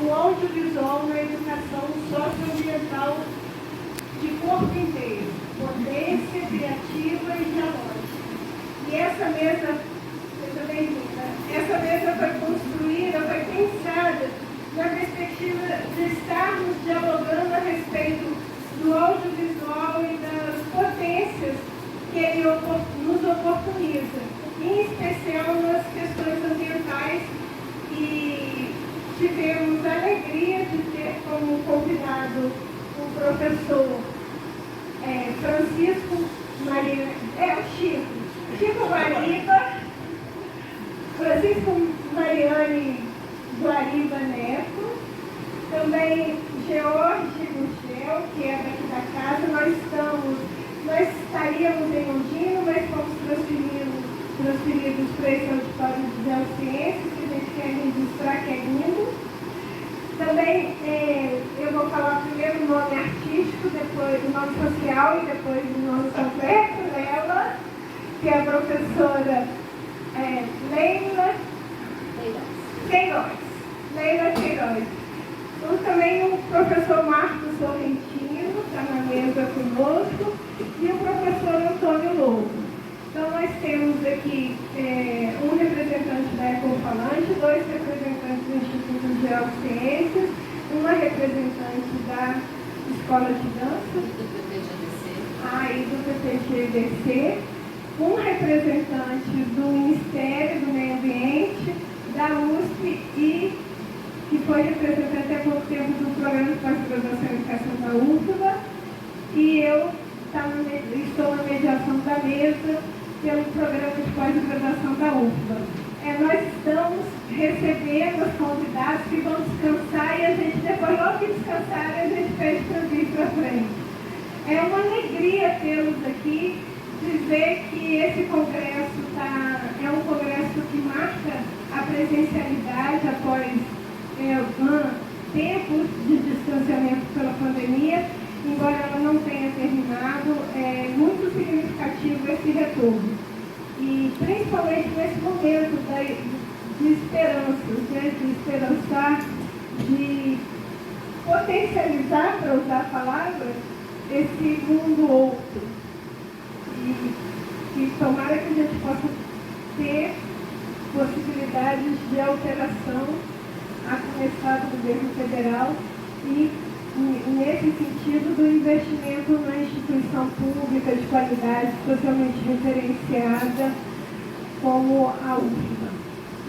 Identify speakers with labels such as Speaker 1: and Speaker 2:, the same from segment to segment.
Speaker 1: o audiovisual na educação socioambiental de corpo inteiro, potência, criativa e dialógica. E essa mesa, seja bem-vinda, essa mesa foi construída, foi pensada na perspectiva de estarmos dialogando a respeito do audiovisual e das potências que ele nos oportuniza, em especial nas questões ambientais, e tivemos a alegria de ter como convidado o professor Francisco Mariane Guariba Neto, também George Gugel, que é daqui da casa. Nós estaríamos em Londrina, mas fomos transferidos para esse auditório de Geociências, que a gente quer registrar que é lindo. Também eu vou falar primeiro o nome artístico, depois o nome social e depois o nome completo dela, que é a professora Leila Queiroz. Então, também o professor Marcos Sorrentino está na mesa conosco e o professor Antônio Lobo. Então, nós temos aqui um representante da Ecofalante, 2 representantes do Instituto de Geociências, uma representante da Escola de Dança e do PPGDC, um representante do Ministério do Meio Ambiente, da USP e que foi representante há pouco tempo do Programa de Pós-Graduação em Educação da UFBA, e eu estou na mediação da mesa pelo Programa de Pós-Graduação da UFBA. Nós estamos recebendo os convidados que vão descansar e a gente, depois, logo que descansarem, a gente pede para vir para frente. É uma alegria tê-los aqui, dizer que esse congresso é um congresso que marca a presencialidade após tempos de distanciamento pela pandemia, embora ela não tenha terminado. É muito significativo esse retorno. E principalmente nesse momento de esperança, de esperançar, de potencializar, para usar a palavra, esse mundo outro. E tomara que a gente possa ter possibilidades de alteração, a começar do governo federal, e nesse sentido do investimento na instituição pública de qualidade socialmente referenciada como a UFBA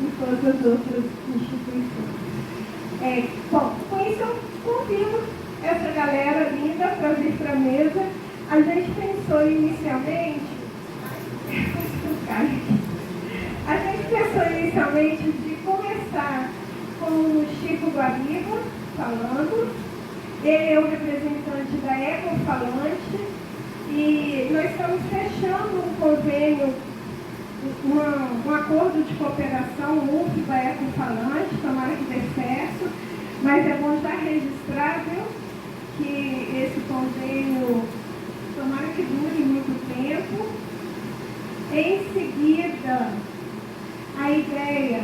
Speaker 1: e todas as outras instituições. Com isso eu convido essa galera linda para vir para a mesa. A gente pensou inicialmente de começar com o Chico Guariba falando. Ele é o representante da Ecofalante e nós estamos fechando um convênio, um acordo de cooperação UFBA-Ecofalante, tomara que dê certo, mas é bom já registrar, viu, que esse convênio tomara que dure muito tempo. Em seguida, a ideia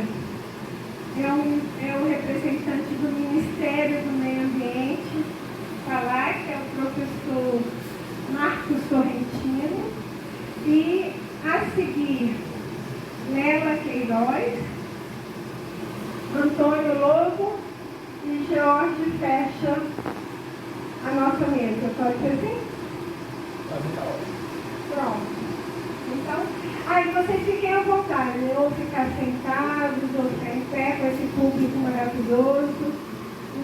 Speaker 1: é o representante do Ministério do Meio Ambiente falar, que é o professor Marcos Sorrentino, e a seguir Leila Queiroz, Antônio Lobo e George fecha a nossa mesa. Pode ser assim? Pronto. Então, vocês fiquem à vontade, ou ficar sentados, ou ficar em pé com esse público maravilhoso,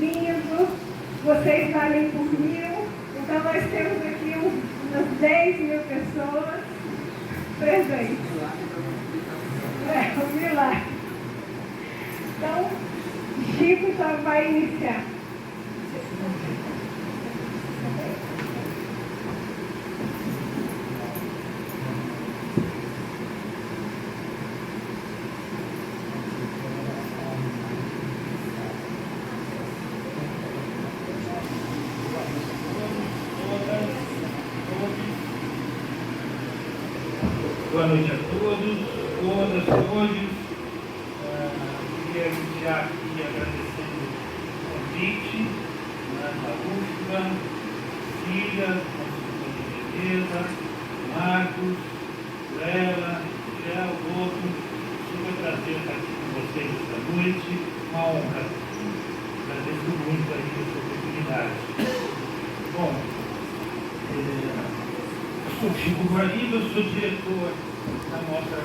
Speaker 1: lindo. Vocês valem por 1000. Então, nós temos aqui umas 10.000 pessoas presentes. Um milagre. Então, Chico já vai iniciar.
Speaker 2: Boa noite a todos, todas, todos. Queria iniciar aqui agradecendo ao Tite, Ana UFBA, Cília, nossa beleza, Marcos, Lela, Michel, Lobo. Super prazer estar aqui com vocês esta noite. Uma honra. Agradeço muito aí essa oportunidade. Bom, eu sou Chico Guariba, eu sou diretor da Mostra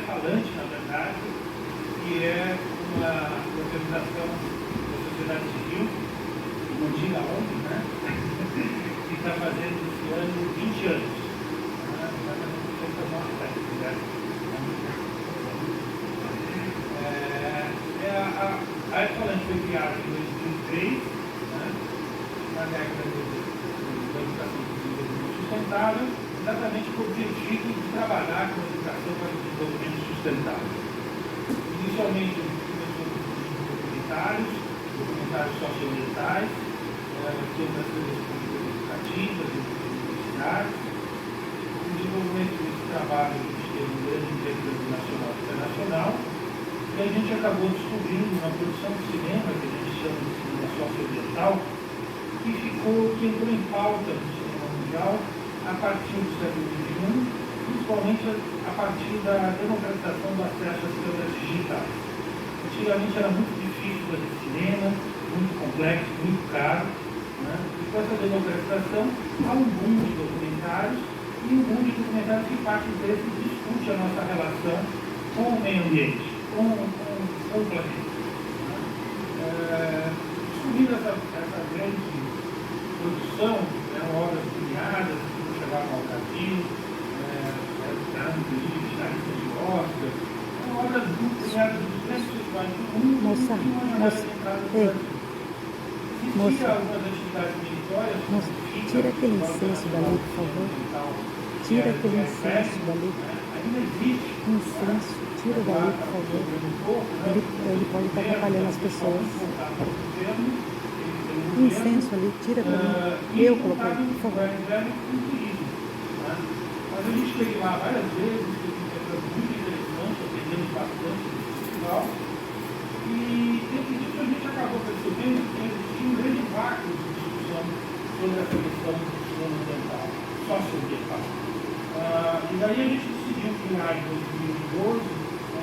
Speaker 2: Falante, na verdade, que é uma organização da sociedade civil, não diga onde, né? Que está fazendo esse ano 20 anos. Exatamente essa nossa atividade. A Arte Falante foi criada em 2003, né, na década da educação de desenvolvimento sustentável, exatamente com o objetivo de trabalhar com a educação para o desenvolvimento sustentável. Inicialmente, começou com documentários socioambientais, sobre as políticas educativas e universidades. O desenvolvimento desse trabalho a gente teve um grande interesse nacional e internacional. E a gente acabou descobrindo uma produção de cinema, que a gente chama de cinema socioambiental, que entrou em pauta no cinema mundial a partir do século XXI, principalmente a partir da democratização do acesso às câmeras digitais. Antigamente era muito difícil fazer cinema, muito complexo, muito caro, né? E com essa democratização há um boom de documentários, e um boom de documentários que parte desse discute a nossa relação com o meio ambiente, com o planeta. Descobrindo essa grande produção, eram obras premiadas, que chegavam ao Brasil, inclusive finalistas de Oscar, eram obras premiadas dos grandes festivais do mundo,
Speaker 3: Moça,
Speaker 2: existiam algumas atividades meritórias,
Speaker 3: tira aquele incenso dali, por favor. Tira aquele incenso dali.
Speaker 2: Ainda existe.
Speaker 3: Incenso, tira dali, por favor. Ele pode estar atrapalhando as pessoas. Incenso ali, tira pra mim. Eu coloquei, por favor.
Speaker 2: Mas a gente veio lá várias vezes, teve coisas muito interessantes, aprendemos bastante no festival. E dentro disso a gente acabou percebendo que existia um grande vácuo de discussão sobre essa questão do cinema ambiental, socioambiental. E daí a gente decidiu criar em 2012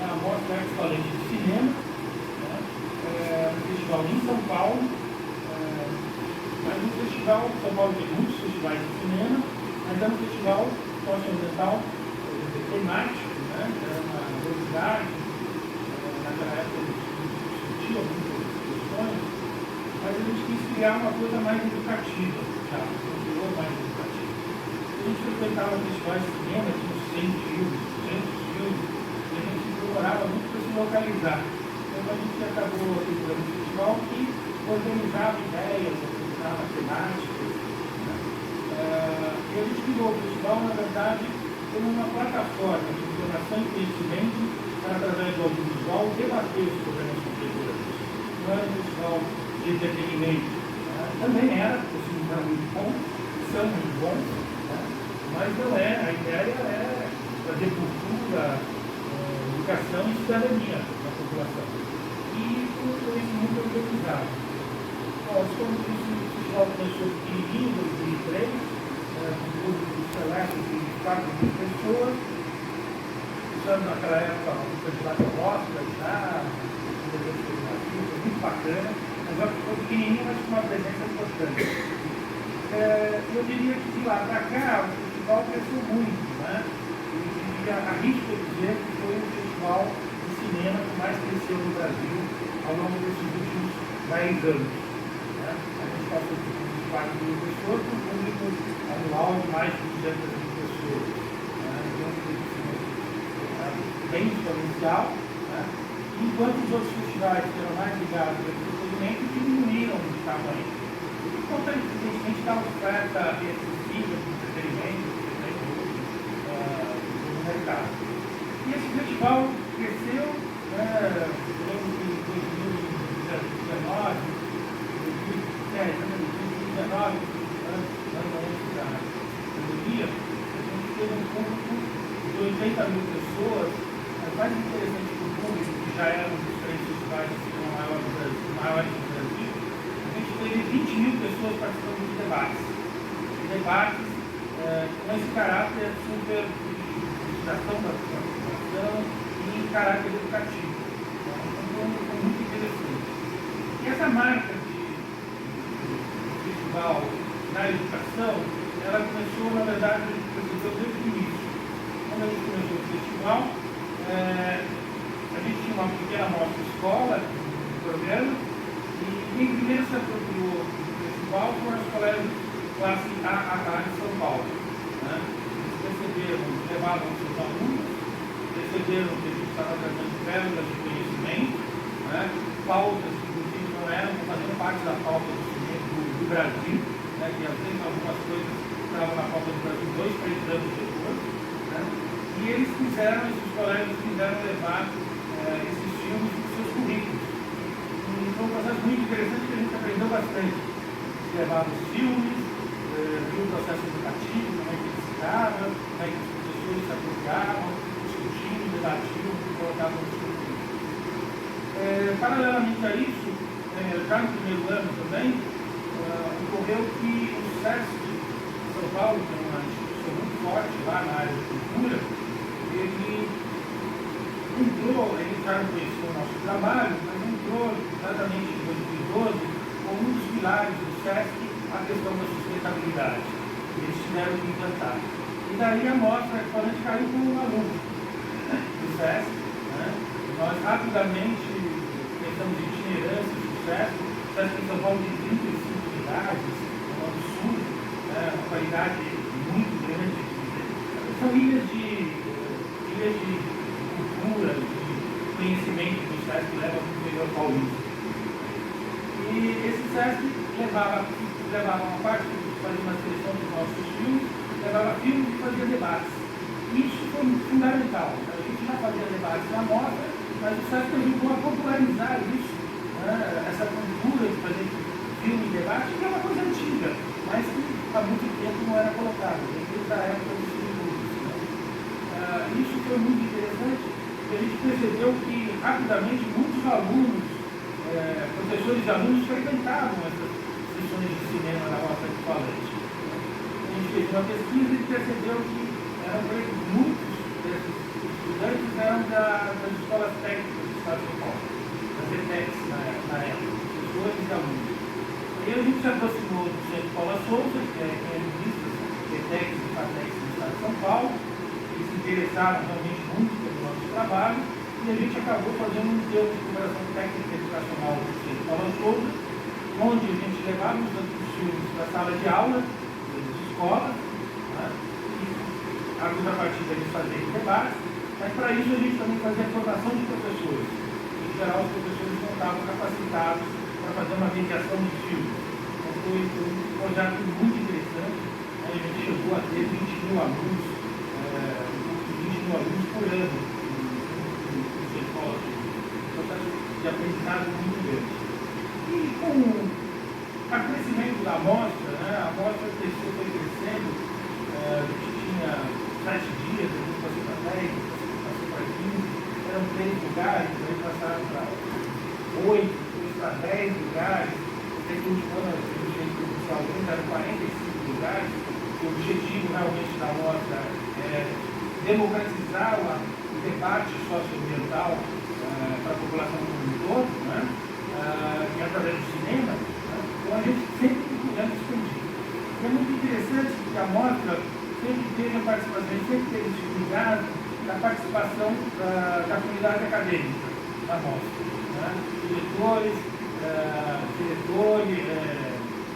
Speaker 2: a Mostra Arte Falante de Cinema, um festival em São Paulo. Mas no festival, São Paulo tem muitos festivais de cinema, mas é um festival socioambiental temático, né? Era uma novidade. Naquela época a gente discutia algumas questões, mas a gente quis criar uma coisa mais educativa, mais educativa. A gente frequentava festivais de cinema, tinha uns 100 filmes, 200 filmes, e a gente demorava muito para se localizar. Então a gente acabou criando um festival que organizava ideias, organizava temáticas, né? E a gente criou o festival, na verdade, como uma plataforma de informação e conhecimento para, através do audiovisual, debater sobre a nossa cultura. Não era um festival de entretenimento, né? Também era, assim, era muito bom, são muito bons, né? Mas não é, a ideia é fazer cultura, educação e cidadania na população. E foi isso muito organizado. Nós, como disse, o festival começou pequenininho em 2003, com um público seleto de 4 mil pessoas, usando naquela época o candidato ao Oscar já, muito bacana, mas ficou pequenininho, mas com uma presença importante. Eu diria que de lá para cá o festival cresceu muito, né? E arrisco dizer que foi o festival de cinema que mais cresceu no Brasil ao longo desses últimos 10 anos. Né? A gente passou de 4 mil pessoas com um público anual de mais de 200 mil pessoas. Né? Então, um crescimento bem exponencial. Né? Enquanto os outros festivais que eram mais ligados ao entretenimento diminuíram de tamanho. Por conta, evidentemente, da oferta excessiva de entretenimento no mercado. E esse festival cresceu, em 2019, antes da pandemia, a gente teve um público de 80 mil pessoas, mais interessante que o público, que já era um dos 3 festivais de cinema maiores do Brasil, 20 mil pessoas participando de debates. Debates com esse caráter super de educação da população e em caráter educativo. Então, foi muito interessante. E essa marca de festival na educação, ela começou, na verdade, desde o início. Quando a gente começou o festival, a gente tinha uma pequena mostra escola, um programa, e quem primeiro se apropriou do festival foram os colégios classe A de São Paulo. Né? Eles perceberam, levavam seus alunos, perceberam que a gente estava trazendo pérolas de conhecimento, né? Pautas que, inclusive, não eram fazendo parte da pauta do Brasil, né? Que às vezes algumas coisas estavam na pauta do Brasil 2, 3 anos depois. Né? E eles quiseram, esses colégios quiseram levar esses filmes para os seus currículos. E foi um processo muito interessante que a gente aprendeu bastante. Levava os filmes, viu o processo educativo, como é que ele se dava, como é que os professores se apropriavam, discutiam, debatiam e colocavam os seus currículos. Paralelamente a isso, já no primeiro ano também, ocorreu que o SESC de São Paulo, que é uma instituição muito forte lá na área de cultura, ele já conheceu o nosso trabalho, mas entrou exatamente em 2012 como um dos pilares do SESC a questão da sustentabilidade. Eles tiveram que implantar. E daí a mostra equipamento caiu com um aluno do SESC. Né? Nós rapidamente pensamos em itinerância do SESC. O SESC em São Paulo tem 35 unidades, é um absurdo, né? Uma qualidade muito grande. São ilhas de cultura, de conhecimento que o SESC leva para o interior paulista. E esse SESC levava uma parte, fazia uma seleção dos nossos filmes, levava filmes e fazia debates. Isso foi fundamental. A gente já fazia debates na mostra, mas o SESC ajudou a popularizar isso, né? Essa cultura de fazer filme e debate, que é uma coisa antiga, mas que há muito tempo não era colocada, desde a época dos filmes. Isso foi muito interessante, porque a gente percebeu que rapidamente muitos alunos, professores e alunos frequentavam essas sessões de cinema na nossa falante. A gente fez uma pesquisa e percebeu que muitos desses estudantes eram das escolas técnicas do Estado de São Paulo, das ETECs na época, professores e alunos. E a gente se aproximou do Centro Paula Souza, que é ministro das ETECs e FATECs do Estado de São Paulo. Eles se interessaram realmente muito pelo nosso trabalho e a gente acabou fazendo um termo de cooperação técnica educacional do Centro Paula Souza, onde a gente levava os filmes para a sala de aula das escolas, né? E a contrapartida eles faziam debates, mas para isso a gente também fazia formação de professores. Em geral, os professores não estavam capacitados para fazer uma mediação de filmes. Então foi um projeto muito interessante, né? A gente chegou a ter 20 mil alunos, por ano no Centro Paula Souza. Um processo de aprendizado muito grande. E com o crescimento da amostra, né, a amostra foi crescendo, a gente tinha 7 dias, a gente passou para 10, passou para 15, eram 3 lugares, aí passaram para 8, depois para 10 lugares, até que o último ano a gente fez oficialmente, eram 45 lugares. O objetivo realmente da amostra é democratizar o debate socioambiental para a população como um todo, né? E através do cinema, né? Então a gente sempre procurando expandir. E é muito interessante que a mostra sempre teve a participação, sempre teve esse cuidado da participação da comunidade acadêmica da mostra. Né? Diretores,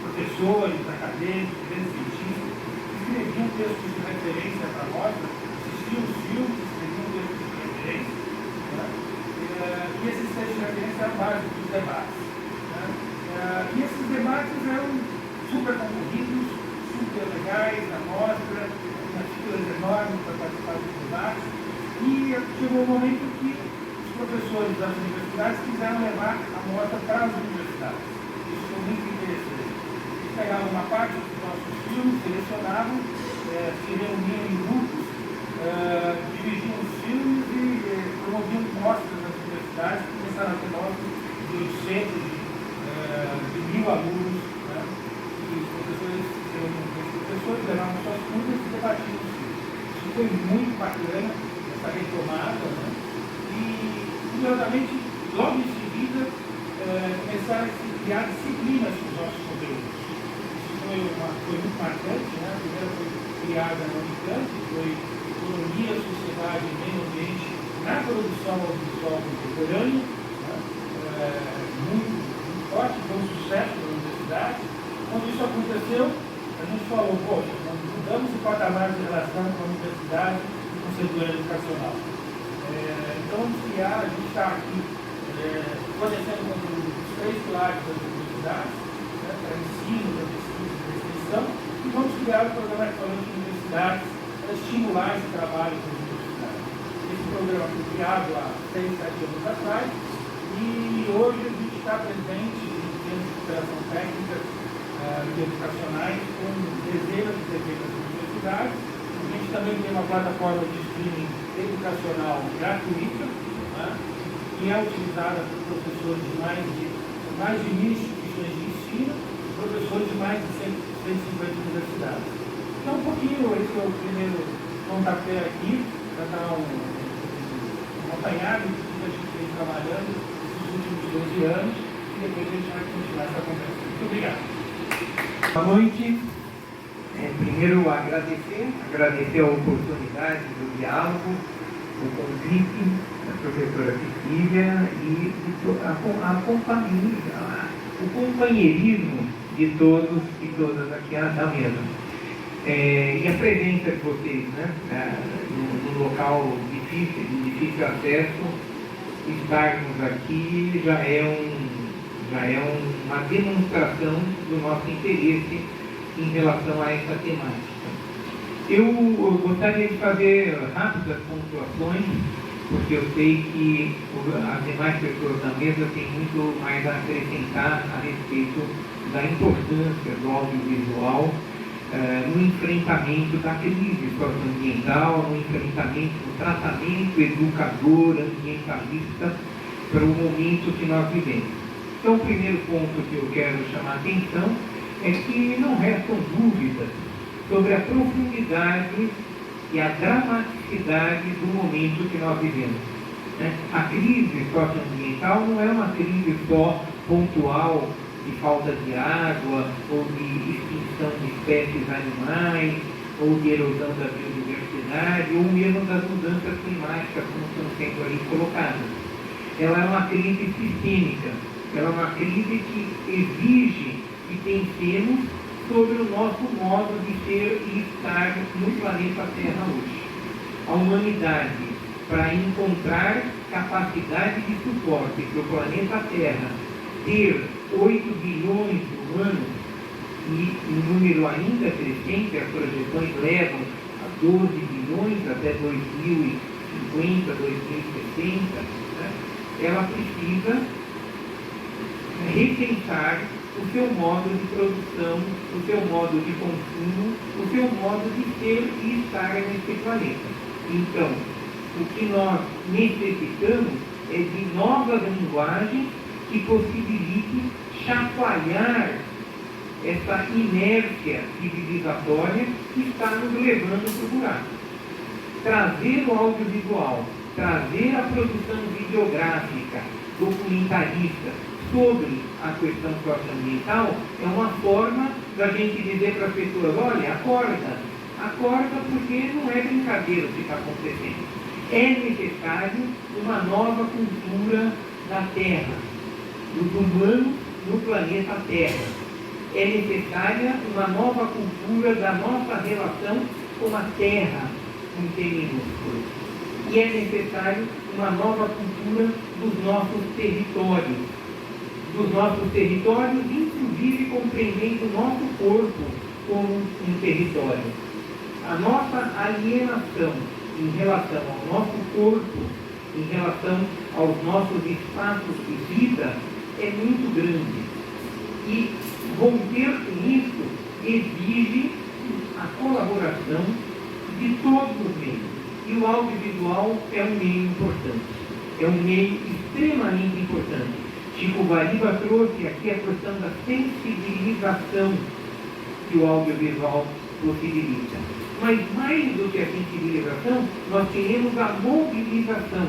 Speaker 2: professores, acadêmicos, grandes cientistas, escreviam textos de referência para a mostra, assistiam os filmes, escreviam textos de referência, né? E esses textos de referência eram básicos dos debates. Né? E esses debates eram super concorridos, super legais, na mostra, umas filas enormes para participar dos debates, e chegou o momento que os professores das universidades quiseram levar a mostra para as universidades. Isso foi muito interessante. Eles pegavam uma parte dos nossos filmes, selecionavam, se reuniam em grupos, dividiam os filmes e promoviam mostras nas universidades, começaram a ter mostras de 800, de 1000 alunos, né? bacana essa retomada, né? E, curiosamente, logo em seguida, começaram a se criar disciplinas com os nossos conteúdos. Isso foi muito marcante, né? A primeira foi criada na Unicamp, que foi Economia, Sociedade e Meio Ambiente na produção audiovisual contemporânea, né? Muito forte, foi um sucesso da universidade. Quando isso aconteceu, a gente falou, poxa, nós mudamos o patamar de relação com a universidade e com o setor educacional. Então, a gente está aqui fornecendo conteúdo dos 3 pilares das universidades, né, para ensino, para pesquisa e para extensão, e vamos criar o programa Equipamento de Universidades para estimular esse trabalho com as universidades. Esse programa foi criado há 6, 7 anos atrás, e hoje a gente está presente em termos de operação técnica e educacionais com dezenas de universidades. A gente também tem uma plataforma de streaming educacional gratuita, né, que é utilizada por professores de mais de 1.000 instituições de ensino, professores de mais de 150 universidades. Então, um pouquinho, esse é o primeiro pontapé aqui, para dar um apanhado do que a gente vem trabalhando nesses últimos 12 anos, e depois a gente vai continuar essa conversa. Muito obrigado.
Speaker 4: Boa noite. Primeiro, agradecer a oportunidade do diálogo, o convite da professora Cecília e a companhia, o companheirismo de todos e todas aqui na mesa. E a presença de vocês, né, num local de difícil acesso, estarmos aqui já é uma demonstração do nosso interesse em relação a essa temática. Eu gostaria de fazer rápidas pontuações, porque eu sei que as demais pessoas da mesa têm muito mais a acrescentar a respeito da importância do audiovisual no enfrentamento da crise socioambiental, no enfrentamento do tratamento educador, ambientalista para o momento que nós vivemos. Então, o primeiro ponto que eu quero chamar a atenção é que não restam dúvidas sobre a profundidade e a dramaticidade do momento que nós vivemos. A crise socioambiental não é uma crise só pontual de falta de água, ou de extinção de espécies animais, ou de erosão da biodiversidade, ou mesmo das mudanças climáticas, como estão sendo ali colocadas. Ela é uma crise sistêmica, ela é uma crise que exige que pensemos sobre o nosso modo de ser e estar no planeta Terra hoje. A humanidade, para encontrar capacidade de suporte para o planeta Terra, ter 8 bilhões de humanos, e um número ainda crescente, as projeções levam a 12 bilhões até 2050, 2060, né? Ela precisa repensar o seu modo de produção, o seu modo de consumo, o seu modo de ser e estar nesse planeta. Então, o que nós necessitamos é de novas linguagens que possibilitem chacoalhar essa inércia civilizatória que está nos levando para o buraco. Trazer o audiovisual, trazer a produção videográfica, documentarista, sobre a questão socioambiental é uma forma da gente dizer para as pessoas, olha, acorda porque não é brincadeira o que está acontecendo. É necessário uma nova cultura da Terra, dos humanos no planeta Terra. É necessária uma nova cultura da nossa relação com a Terra, com T minúsculo. E é necessário uma nova cultura dos nossos territórios, inclusive compreendendo o nosso corpo como um território. A nossa alienação em relação ao nosso corpo, em relação aos nossos espaços de vida, é muito grande. E romper com isso exige a colaboração de todos os meios. E o audiovisual é um meio importante, é um meio extremamente importante. Chico Guariba trouxe aqui a questão da sensibilização que o audiovisual possibilita. Mas mais do que a sensibilização, nós queremos a mobilização.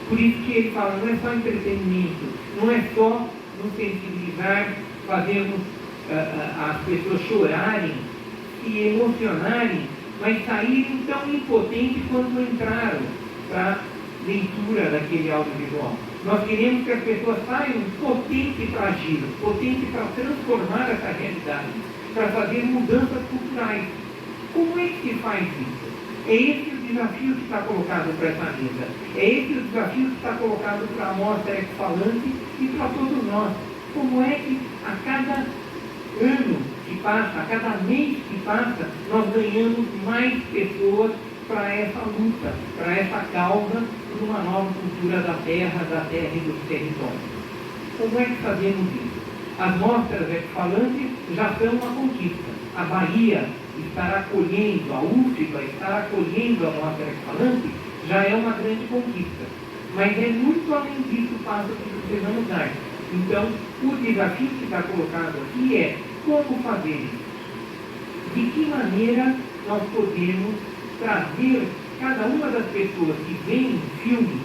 Speaker 4: Por isso que ele fala, não é só entretenimento, não é só nos sensibilizar, fazermos as pessoas chorarem e emocionarem, mas saírem tão impotentes quanto entraram para a leitura daquele audiovisual. Nós queremos que as pessoas saiam potentes para agir, potentes para transformar essa realidade, para fazer mudanças culturais. Como é que se faz isso? É esse o desafio que está colocado para essa mesa. É esse o desafio que está colocado para a mostra Ecofalante e para todos nós. Como é que a cada ano que passa, a cada mês que passa, nós ganhamos mais pessoas para essa luta, para essa causa por uma nova cultura da terra e dos territórios. Como é que fazemos isso? As mostras Ecofalante já são uma conquista. A Bahia estar acolhendo, a UFBA estar acolhendo a mostra Ecofalante já é uma grande conquista. Mas é muito além disso o passo que precisamos dar. Então, o desafio que está colocado aqui é como fazer isso? De que maneira nós podemos trazer cada uma das pessoas que vem um filme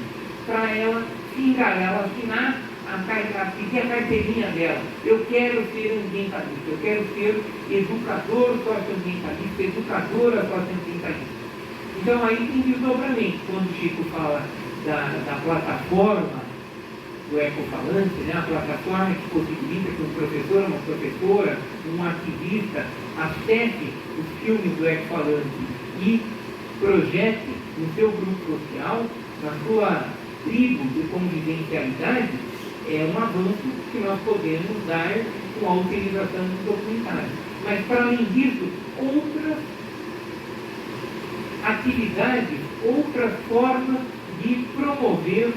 Speaker 4: para ela se engajar, ela assinar seguir a carteirinha dela. Eu quero ser ambientalista, eu quero ser educador socioambientalista, educadora socioambientalista. Então aí tem desdobramento. Quando o Chico fala da plataforma do Ecofalante, né? A plataforma que possibilita que um professor, uma professora, um ativista acesse os filmes do Ecofalante e projete no seu grupo social, na sua tribo de convivencialidade, é um avanço que nós podemos dar com a utilização do documentário. Mas, para além disso, outras atividades, outras formas de promover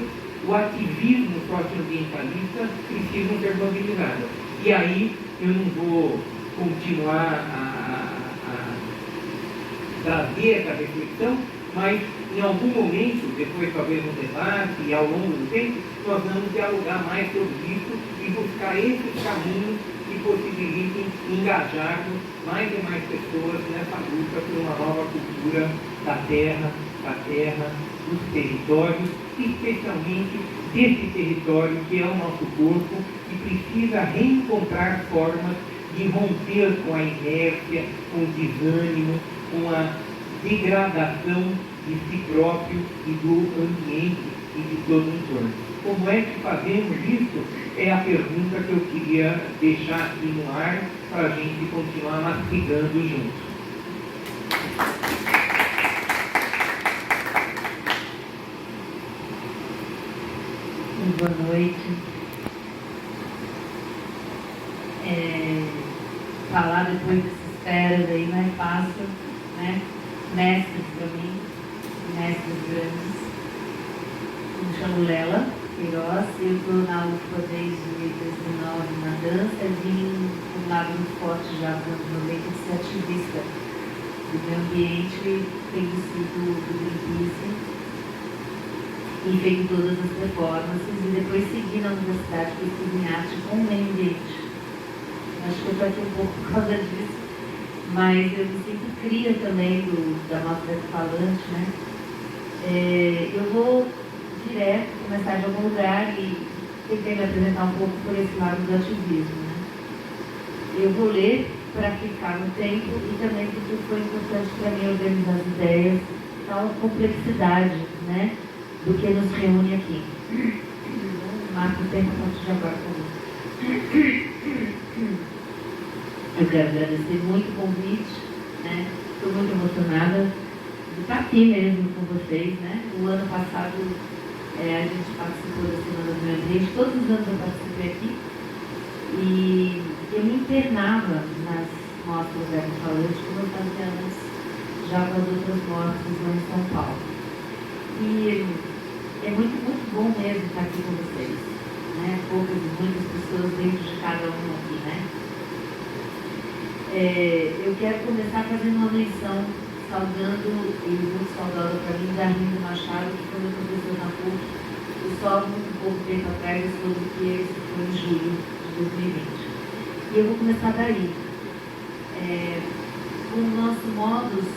Speaker 4: o ativismo socioambientalista precisam ser mobilizadas. E aí, eu não vou continuar a trazer essa reflexão, mas em algum momento, depois talvez no debate e ao longo do tempo, nós vamos dialogar mais sobre isso e buscar esses caminhos que possibilitem engajarmos mais e mais pessoas nessa luta por uma nova cultura da terra, dos territórios, especialmente desse território que é o nosso corpo e precisa reencontrar formas de romper com a inércia, com o desânimo, com a degradação de si próprio e do ambiente e de todo o entorno. Como é que fazemos isso? É a pergunta que eu queria deixar aqui no ar para a gente continuar mastigando juntos.
Speaker 5: Boa noite. Falar depois desses feras aí não é fácil, né? Mestres para mim, mestres grandes. Me chamo Lela Queiroz, eu estou na UFBA desde 2019 na dança, vim um lado muito forte já nos anos 90 de ser ativista do meio ambiente, tenho sido do Greenpeace e feito todas as performances e depois segui na universidade pesquisa em arte com o meio ambiente. Acho que eu estou aqui um pouco por causa disso, mas eu me sinto cria também da mostra Ecofalante, né? Eu vou direto começar de algum lugar e tentei me apresentar um pouco por esse lado do ativismo, né? Eu vou ler para ficar no tempo e também porque foi importante para mim organizar as ideias, tal complexidade, né? Do que nos reúne aqui. Marco o tempo a partir de agora, por favor. Eu quero agradecer muito o convite, né? Estou muito emocionada de estar aqui mesmo com vocês, né? O ano passado a gente participou da Semana do Meio Ambiente, todos os anos eu participei aqui e eu me internava nas mostras Ecofalante como eu fazia antes, já com as outras mostras lá em São Paulo. E é muito, muito bom mesmo estar aqui com vocês, né? Poucas e muitas pessoas dentro de cada um aqui, né? Eu quero começar fazendo uma menção, saudando, e muito saudosa para mim, da Arlindo Machado, que foi meu professor na PUC, e só muito pouco tempo atrás eu soube que ele foi em julho de 2020. E eu vou começar daí. O nosso modus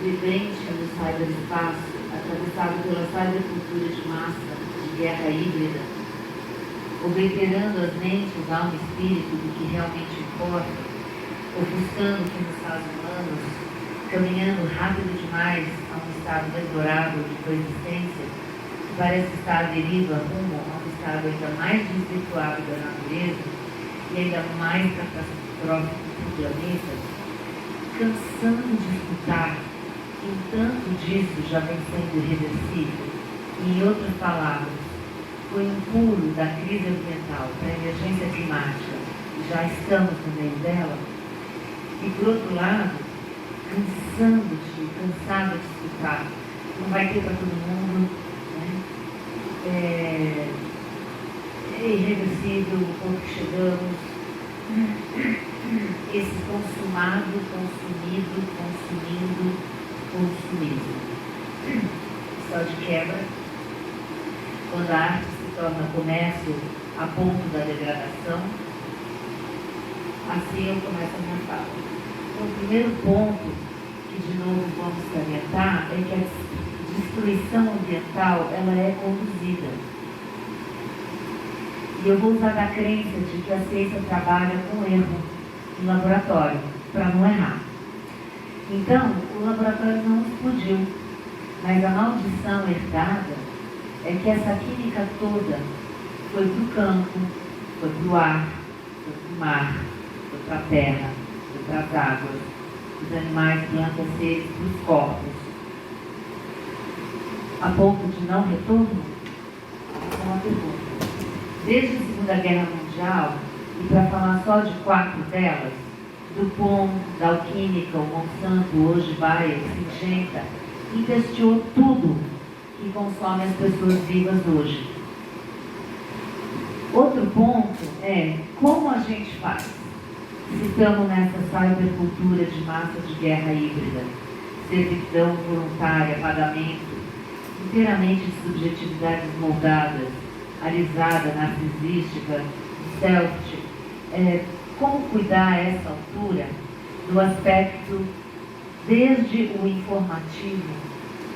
Speaker 5: vivente no cyberespaço, atravessado pela cybercultura de massa, de guerra híbrida, obliterando as mentes, alma e espírito do que realmente importa, ofuscando quem está humanos, caminhando rápido demais a um estado deplorável de coexistência, que parece estar aderido a rumo a um estado ainda mais desvirtuado da natureza e ainda mais catastrófico para o planeta, cansando de escutar que um tanto disso já vem sendo irreversível, e, em outras palavras, foi um pulo da crise ambiental para a emergência climática, e já estamos no meio dela, e, por outro lado, cansado de escutar, não vai ter para todo mundo, né? É irreversível o ponto que chegamos, esse consumado, consumido, consumindo, consumismo. Só de quebra, quando a arte se torna comércio a ponto da degradação, assim eu começo a minha fala. Então, o primeiro ponto que de novo vamos salientar é que a destruição ambiental ela é conduzida. E eu vou usar da crença de que a ciência trabalha com erro em laboratório, para não errar. Então, o laboratório não explodiu, mas a maldição herdada é que essa química toda foi para o campo, foi para o ar, foi para o mar, foi para a terra, foi para as águas, os animais, plantas, seres, para os corpos. A ponto de não retorno? Essa é uma pergunta. Desde a Segunda Guerra Mundial, e para falar só de 4 delas, DuPont, Dow Química, o Monsanto, hoje Bayer, Syngenta, investiou tudo que consome as pessoas vivas hoje. Outro ponto é como a gente faz. Se estamos nessa cybercultura de massa de guerra híbrida, servidão voluntária, pagamento, inteiramente de subjetividades moldadas, alisada, narcisística, self, como cuidar a essa altura do aspecto desde o informativo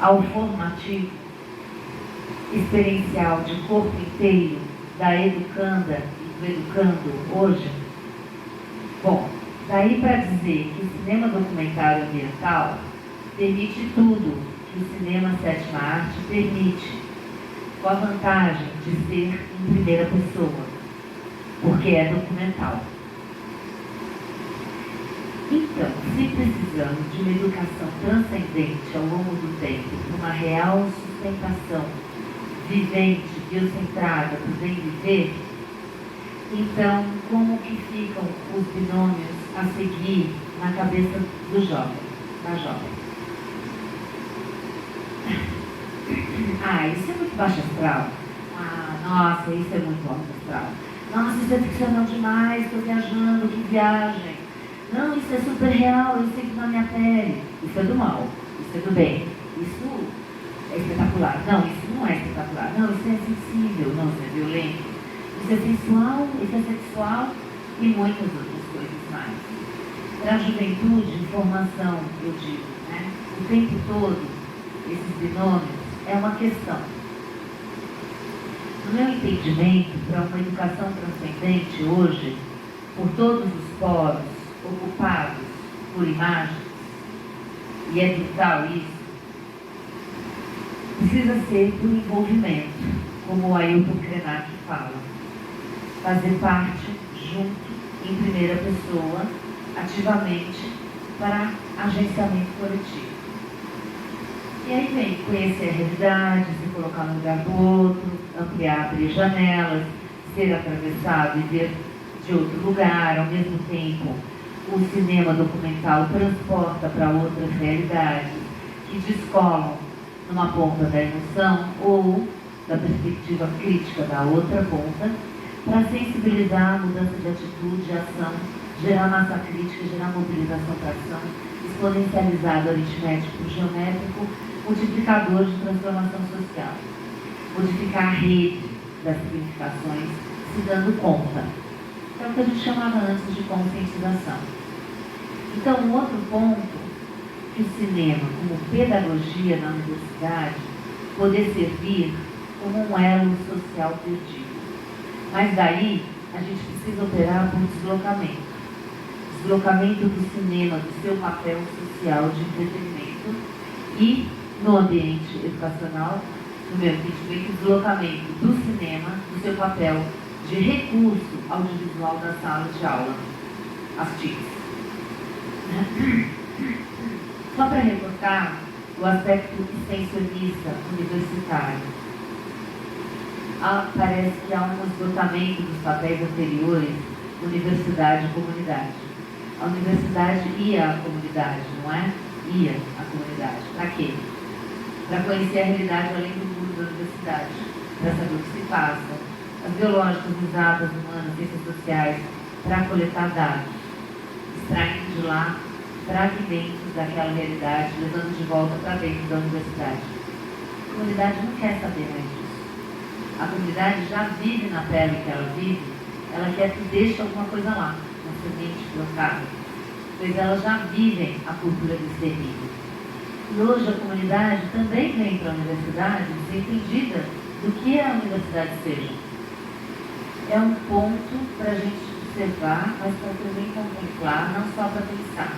Speaker 5: ao formativo, experiencial de corpo inteiro, da educanda e do educando hoje? Bom, daí para dizer que o cinema documentário ambiental permite tudo que o cinema sétima arte permite, com a vantagem de ser em primeira pessoa, porque é documental. Então, se precisamos de uma educação transcendente ao longo do tempo, para uma real sustentação vivente, biocentrada, do bem viver, então, como que ficam os binômios a seguir na cabeça do jovem, da jovem? Isso é muito baixo astral. Nossa, isso é muito alto astral. Nossa, isso é ficcional demais, estou viajando, que viagem. Não, isso é super real, eu sinto na minha pele. Isso é do mal, isso é do bem. Isso é espetacular. Não, isso não é espetacular. Não, isso é sensível, não, isso é violento. Isso é sensual, isso é sexual e muitas outras coisas mais. Para a juventude, informação, eu digo, né? O tempo todo, esses binômios, é uma questão. No meu entendimento, para uma educação transcendente hoje, por todos os poros ocupados por imagens, e é brutal isso, precisa ser do envolvimento, como o Ailton Krenak fala. Fazer parte, junto, em primeira pessoa, ativamente, para agenciamento coletivo. E aí vem conhecer a realidade, se colocar no lugar do outro, ampliar, abrir janelas, ser atravessado e ver de outro lugar. Ao mesmo tempo, o cinema documental transporta para outras realidades que descolam numa ponta da emoção ou da perspectiva crítica da outra ponta, para sensibilizar a mudança de atitude, ação, gerar massa crítica, gerar mobilização para ação, exponencializar o aritmético geométrico, multiplicador de transformação social, modificar a rede das significações, se dando conta. É o que a gente chamava antes de conscientização. Então, um outro ponto que o cinema, como pedagogia na universidade, poder servir como um elo social perdido. Mas daí a gente precisa operar por deslocamento. Deslocamento do cinema, do seu papel social de entretenimento e no ambiente educacional, no meu entendimento, deslocamento do cinema, do seu papel de recurso audiovisual da sala de aula, as TICs. Só para recortar o aspecto extensionista universitário, parece que há um esgotamento dos papéis anteriores, universidade e comunidade. A universidade ia à comunidade, não é? Ia à comunidade. Para quê? Para conhecer a realidade além do muro da universidade, para saber o que se passa. As biológicas, exatas, humanas, ciências sociais, para coletar dados, extraindo de lá fragmentos daquela realidade, levando de volta para dentro da universidade. A comunidade não quer saber mais disso. A comunidade já vive na pele que ela vive, ela quer que deixe alguma coisa lá, uma semente plantada, pois elas já vivem a cultura do extermínio. E hoje a comunidade também vem para a universidade desentendida do que a universidade seja. É um ponto para a gente observar, mas para também contemplar, não só para pensar.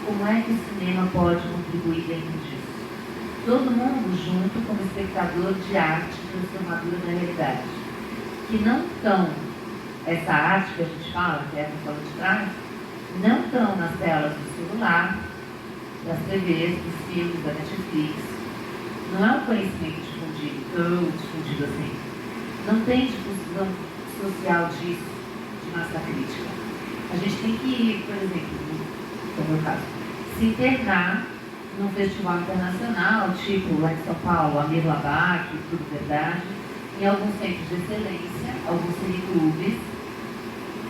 Speaker 5: Como é que o cinema pode contribuir dentro disso? Todo mundo junto como espectador de arte transformadora da realidade. Que não estão, essa arte que a gente fala, que é essa fala de trás, não estão nas telas do celular, das TVs, dos filmes, da Netflix. Não é um conhecimento difundido, tão difundido assim. Não tem difusão social disso, de massa crítica. A gente tem que ir, por exemplo, no meu caso, se internar num festival internacional, tipo lá em São Paulo, Amir Labak, Tudo Verdade, em alguns centros de excelência, alguns cineclubes,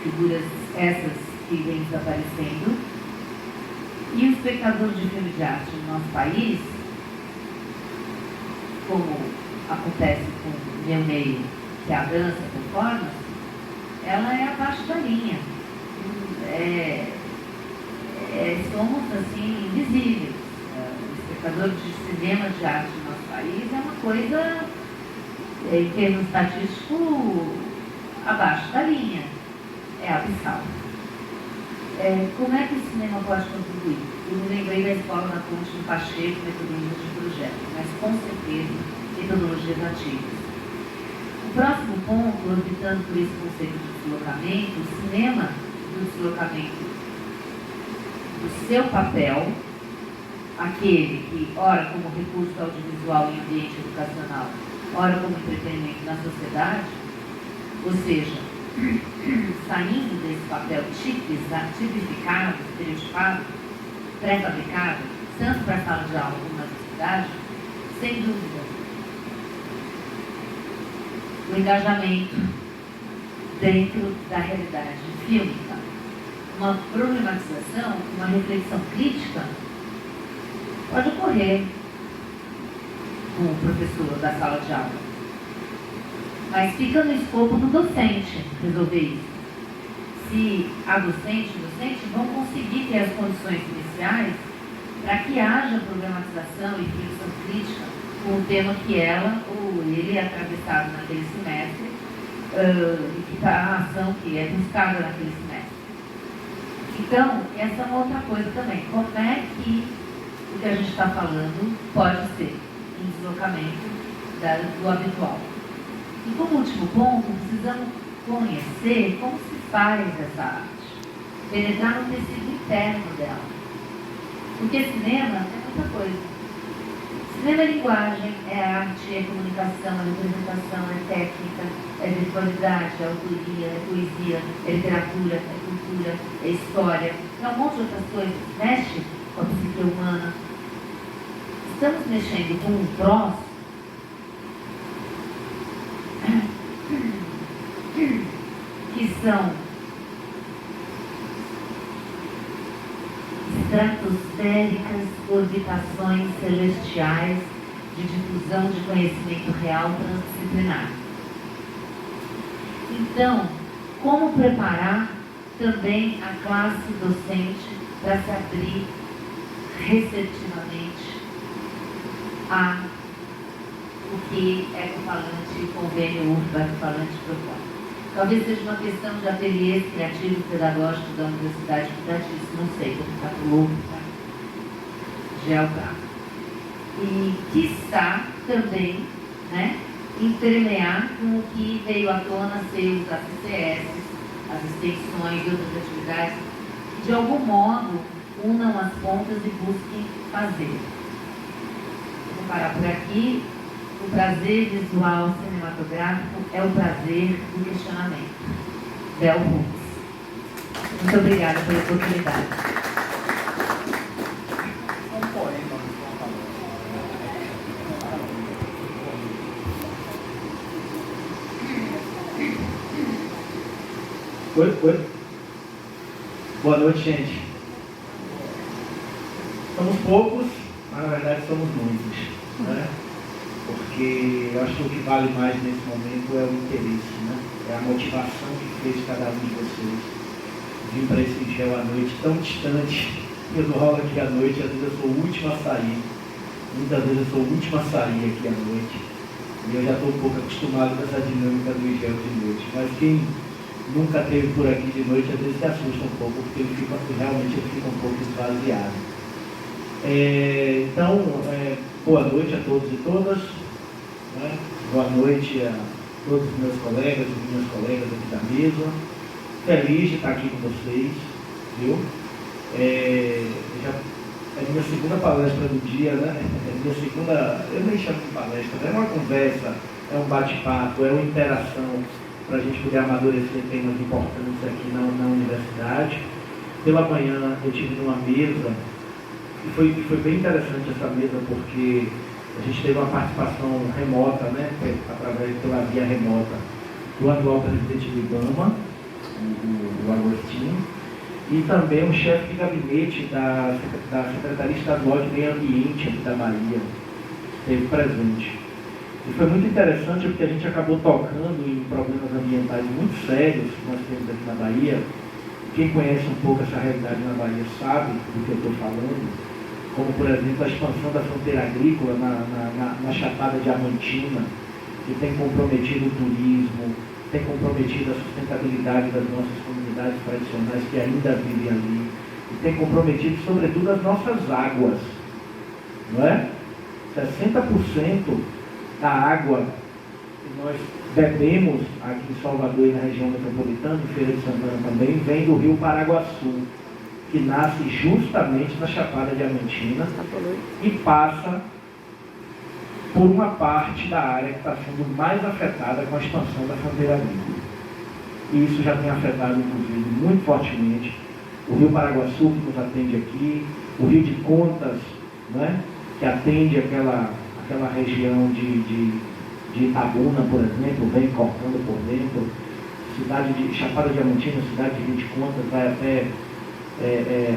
Speaker 5: figuras essas que vêm desaparecendo, e o espectador de filme de arte no nosso país, como acontece com o meu meio, que é a dança, a performance, ela é abaixo da linha. Somos assim invisíveis. O espectador de cinema de arte no nosso país é uma coisa, em termos estatísticos, abaixo da linha. É abissal. Como é que o cinema pode contribuir? Eu me lembrei da Escola da Ponte do Pacheco, metodologia de projeto, mas com certeza metodologias ativas. O próximo ponto, orbitando por esse conceito de deslocamento, o cinema do deslocamento do seu papel, aquele que, ora como recurso audiovisual em ambiente educacional, ora como entretenimento na sociedade, ou seja, saindo desse papel tipificado, estereotipado, pré-fabricado, tanto para a sala de aula como na sociedade, sem dúvida, o engajamento dentro da realidade fílmica, uma problematização, uma reflexão crítica pode ocorrer com o professor da sala de aula, mas fica no escopo do docente resolver isso. Se a docente e o docente vão conseguir ter as condições iniciais para que haja problematização e reflexão crítica com o tema que ela ou ele é atravessado naquele semestre e que está a ação que é buscada naquele semestre. Então, essa é uma outra coisa também. Como é que o que a gente está falando pode ser um deslocamento do habitual? E como último ponto, precisamos conhecer como se faz essa arte, penetrar no tecido interno dela. Porque cinema é muita coisa. Cinema é linguagem, é arte, é comunicação, é representação, é técnica, é virtualidade, é autoria, é poesia, é literatura, é cultura, é história, é um monte de outras coisas. Mexe com a psique humana. Estamos mexendo com um troço que são estratosféricas orbitações celestiais de difusão de conhecimento real transdisciplinar. Então, como preparar também a classe docente para se abrir receptivamente a o que Ecofalante Convênio UFBA Ecofalante propõe. Talvez seja uma questão de ateliês criativos pedagógicos da Universidade que trate isso, não sei, porque está com louco para geografar. E quiçá também, né, entremear com o que veio à tona ser os ACCS, as extensões e outras atividades, que de algum modo unam as pontas e busquem fazer. Vou parar por aqui. O prazer visual cinematográfico é o prazer do questionamento. Bell Hooks. Muito obrigada pela oportunidade.
Speaker 6: Oi. Boa noite, gente. Somos poucos, mas na verdade somos muitos, né? Porque eu acho que o que vale mais nesse momento é o interesse, né? É a motivação que fez cada um de vocês vir para esse gel à noite tão distante. Eu dou aula aqui à noite, às vezes eu sou o último a sair. Muitas vezes eu sou o último a sair aqui à noite. E eu já estou um pouco acostumado com essa dinâmica do gel de noite. Mas quem nunca esteve por aqui de noite, às vezes se assusta um pouco, porque realmente ele fica um pouco esvaziado. Então, boa noite a todos e todas, né? Boa noite a todos os meus colegas e minhas colegas aqui da mesa. Feliz de estar aqui com vocês, viu? É minha segunda palestra do dia, né? Minha segunda, eu nem chamo de palestra, é uma conversa, é um bate-papo, é uma interação para a gente poder amadurecer temas importantes aqui na universidade. Pela manhã eu tive numa mesa. E foi bem interessante essa mesa, porque a gente teve uma participação remota, né, pela via remota, do atual presidente do IBAMA, o Agostinho, e também o chefe de gabinete da Secretaria Estadual de Meio Ambiente aqui da Bahia, esteve presente. E foi muito interessante porque a gente acabou tocando em problemas ambientais muito sérios que nós temos aqui na Bahia. Quem conhece um pouco essa realidade na Bahia sabe do que eu estou falando, como, por exemplo, a expansão da fronteira agrícola na Chapada Diamantina, que tem comprometido o turismo, tem comprometido a sustentabilidade das nossas comunidades tradicionais que ainda vivem ali, e tem comprometido, sobretudo, as nossas águas, não é? 60% da água que nós bebemos aqui em Salvador e na região metropolitana, em Feira de Santana também, vem do rio Paraguaçu, que nasce justamente na Chapada Diamantina e passa por uma parte da área que está sendo mais afetada com a expansão da fronteira agrícola. E isso já tem afetado, inclusive, muito fortemente o rio Paraguaçu, que nos atende aqui, o rio de Contas, né, que atende aquela região de Itabuna, por exemplo, vem cortando por dentro, cidade de Chapada Diamantina, cidade de Rio de Contas, vai até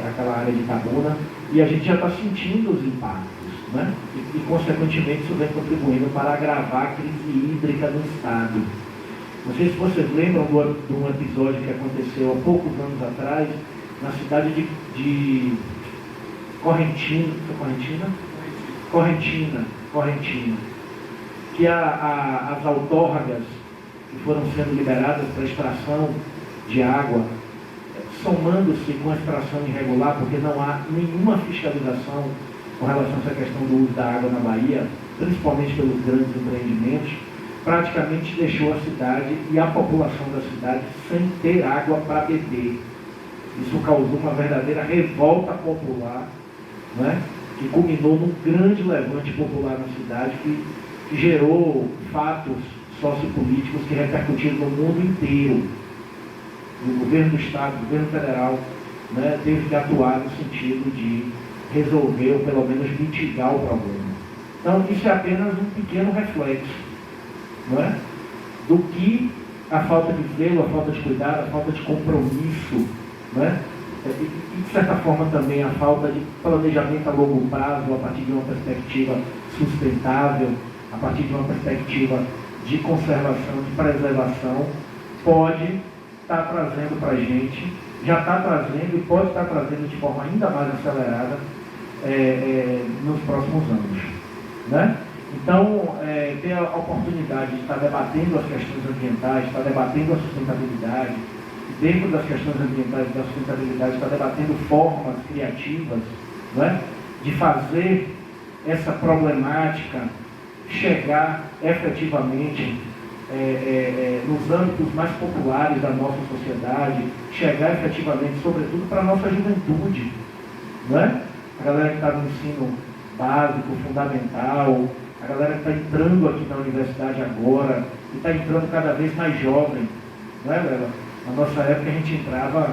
Speaker 6: aquela área de Itabuna, e a gente já está sentindo os impactos, né? E, consequentemente, isso vem contribuindo para agravar a crise hídrica no estado. Não sei se vocês lembram de um episódio que aconteceu há poucos anos atrás, na cidade de Correntina, que as autórragas que foram sendo liberadas para extração de água, somando-se com a extração irregular, porque não há nenhuma fiscalização com relação a essa questão do uso da água na Bahia, principalmente pelos grandes empreendimentos, praticamente deixou a cidade e a população da cidade sem ter água para beber. Isso causou uma verdadeira revolta popular, né, que culminou num grande levante popular na cidade, que gerou fatos sociopolíticos que repercutiram no mundo inteiro. O governo do Estado, o governo federal, né, teve que atuar no sentido de resolver ou pelo menos mitigar o problema. Então, isso é apenas um pequeno reflexo, não é? Do que a falta de zelo, a falta de cuidado, a falta de compromisso, não é? E, de certa forma, também a falta de planejamento a longo prazo, a partir de uma perspectiva sustentável, a partir de uma perspectiva de conservação, de preservação, pode estar trazendo para a gente, já está trazendo e pode estar trazendo de forma ainda mais acelerada nos próximos anos, né? Então, ter a oportunidade de estar debatendo as questões ambientais, estar debatendo a sustentabilidade, dentro das questões ambientais e da sustentabilidade, estar debatendo formas criativas, né, de fazer essa problemática chegar efetivamente nos âmbitos mais populares da nossa sociedade, chegar efetivamente, sobretudo, para a nossa juventude, né? A galera que está no ensino básico, fundamental, a galera que está entrando aqui na universidade agora, e está entrando cada vez mais jovem, não é, galera? Na nossa época a gente entrava,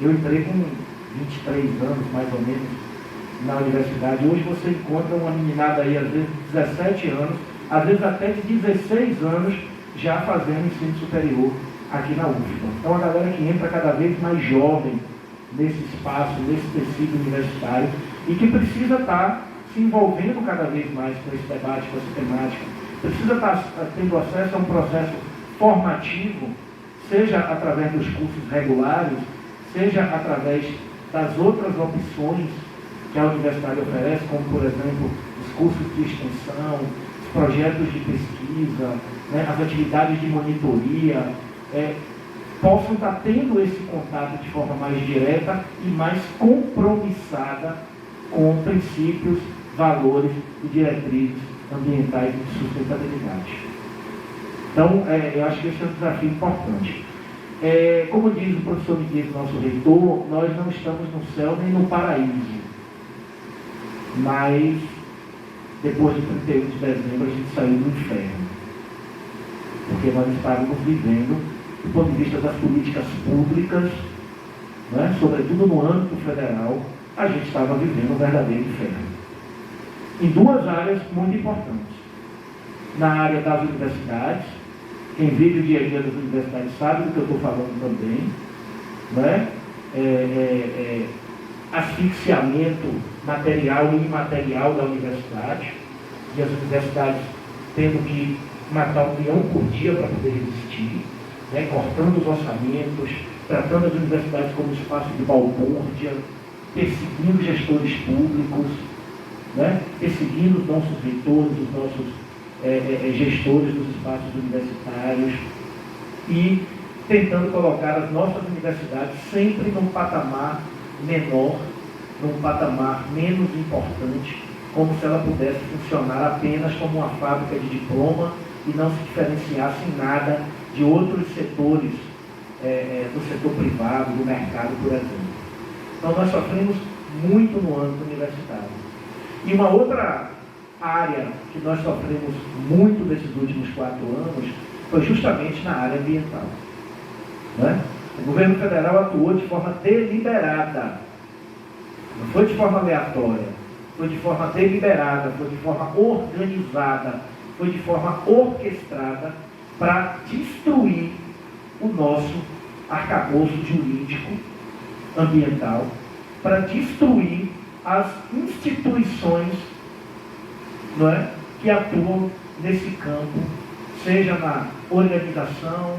Speaker 6: eu entrei com 23 anos, mais ou menos, na universidade. Hoje você encontra uma meninada aí, às vezes 17 anos, às vezes até de 16 anos, já fazendo ensino superior aqui na UFBA. Então a galera que entra cada vez mais jovem nesse espaço, nesse tecido universitário, e que precisa estar se envolvendo cada vez mais com esse debate, com essa temática, precisa estar tendo acesso a um processo formativo, seja através dos cursos regulares, seja através das outras opções que a universidade oferece, como, por exemplo, os cursos de extensão, os projetos de pesquisa, né, as atividades de monitoria, possam estar tendo esse contato de forma mais direta e mais compromissada com princípios, valores e diretrizes ambientais e de sustentabilidade. Então, eu acho que esse é um desafio importante. Como diz o professor Miguel, nosso reitor, nós não estamos no céu nem no paraíso, mas depois de 31 de dezembro a gente saiu do inferno, porque nós estávamos vivendo, do ponto de vista das políticas públicas, né, sobretudo no âmbito federal, a gente estava vivendo um verdadeiro inferno. Em duas áreas muito importantes. Na área das universidades, quem vive o dia a dia das universidades sabe do que eu estou falando também, né? Asfixiamento material e imaterial da universidade, e as universidades tendo que matar um leão por dia para poder existir, né? Cortando os orçamentos, tratando as universidades como espaço de balbúrdia, perseguindo gestores públicos, né? Perseguindo os nossos reitores, os nossos gestores dos espaços universitários e tentando colocar as nossas universidades sempre num patamar menor, num patamar menos importante, como se ela pudesse funcionar apenas como uma fábrica de diploma e não se diferenciasse em nada de outros setores do setor privado, do mercado, por exemplo. Então nós sofremos muito no âmbito universitário. E uma outra área que nós sofremos muito nesses últimos 4 anos foi justamente na área ambiental, né? O governo federal atuou de forma deliberada, não foi de forma aleatória, foi de forma deliberada, foi de forma organizada, foi de forma orquestrada para destruir o nosso arcabouço jurídico ambiental, para destruir as instituições, não é, que atuam nesse campo, seja na organização,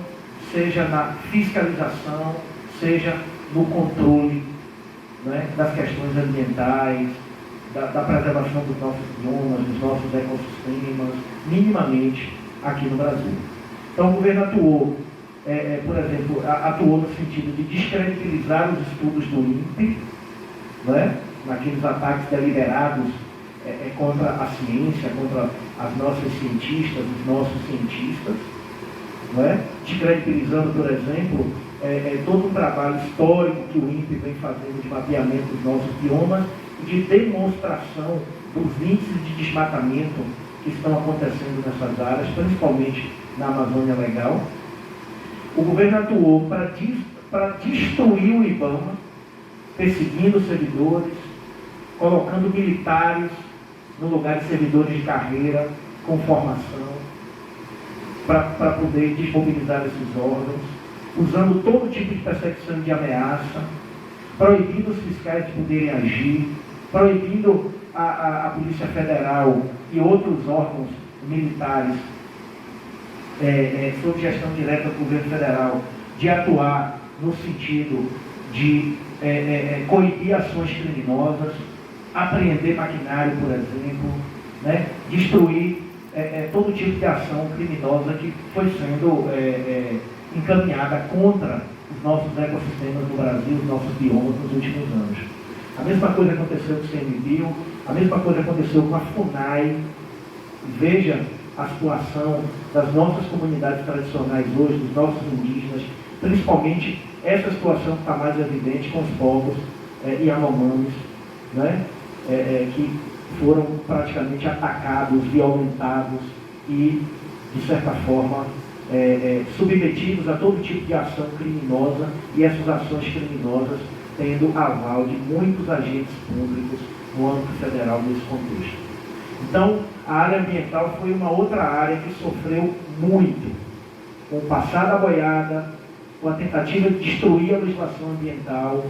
Speaker 6: seja na fiscalização, seja no controle, não é, das questões ambientais, da preservação dos nossos biomas, dos nossos ecossistemas, minimamente aqui no Brasil. Então o governo atuou, por exemplo, atuou no sentido de descredibilizar os estudos do INPE, não é, naqueles ataques deliberados contra a ciência, contra as nossas cientistas, os nossos cientistas, não é? Descredibilizando, por exemplo, todo um trabalho histórico que o INPE vem fazendo de mapeamento dos nossos biomas e de demonstração dos índices de desmatamento que estão acontecendo nessas áreas, principalmente na Amazônia Legal. O governo atuou para destruir o IBAMA, perseguindo servidores, colocando militares no lugar de servidores de carreira, com formação, para poder desmobilizar esses órgãos, usando todo tipo de perseguição de ameaça, proibindo os fiscais de poderem agir, proibindo a Polícia Federal e outros órgãos militares, sob gestão direta do governo federal, de atuar no sentido de coibir ações criminosas, apreender maquinário, por exemplo, né? Destruir todo tipo de ação criminosa que foi sendo encaminhada contra os nossos ecossistemas no Brasil, os nossos biomas nos últimos anos. A mesma coisa aconteceu com o CMBio, a mesma coisa aconteceu com a FUNAI. Veja a situação das nossas comunidades tradicionais hoje, dos nossos indígenas, principalmente essa situação que está mais evidente com os povos Yanomamis, né? Que foram praticamente atacados, violentados e, de certa forma, submetidos a todo tipo de ação criminosa, e essas ações criminosas tendo aval de muitos agentes públicos no âmbito federal nesse contexto. Então, a área ambiental foi uma outra área que sofreu muito com o passar da boiada, com a tentativa de destruir a legislação ambiental,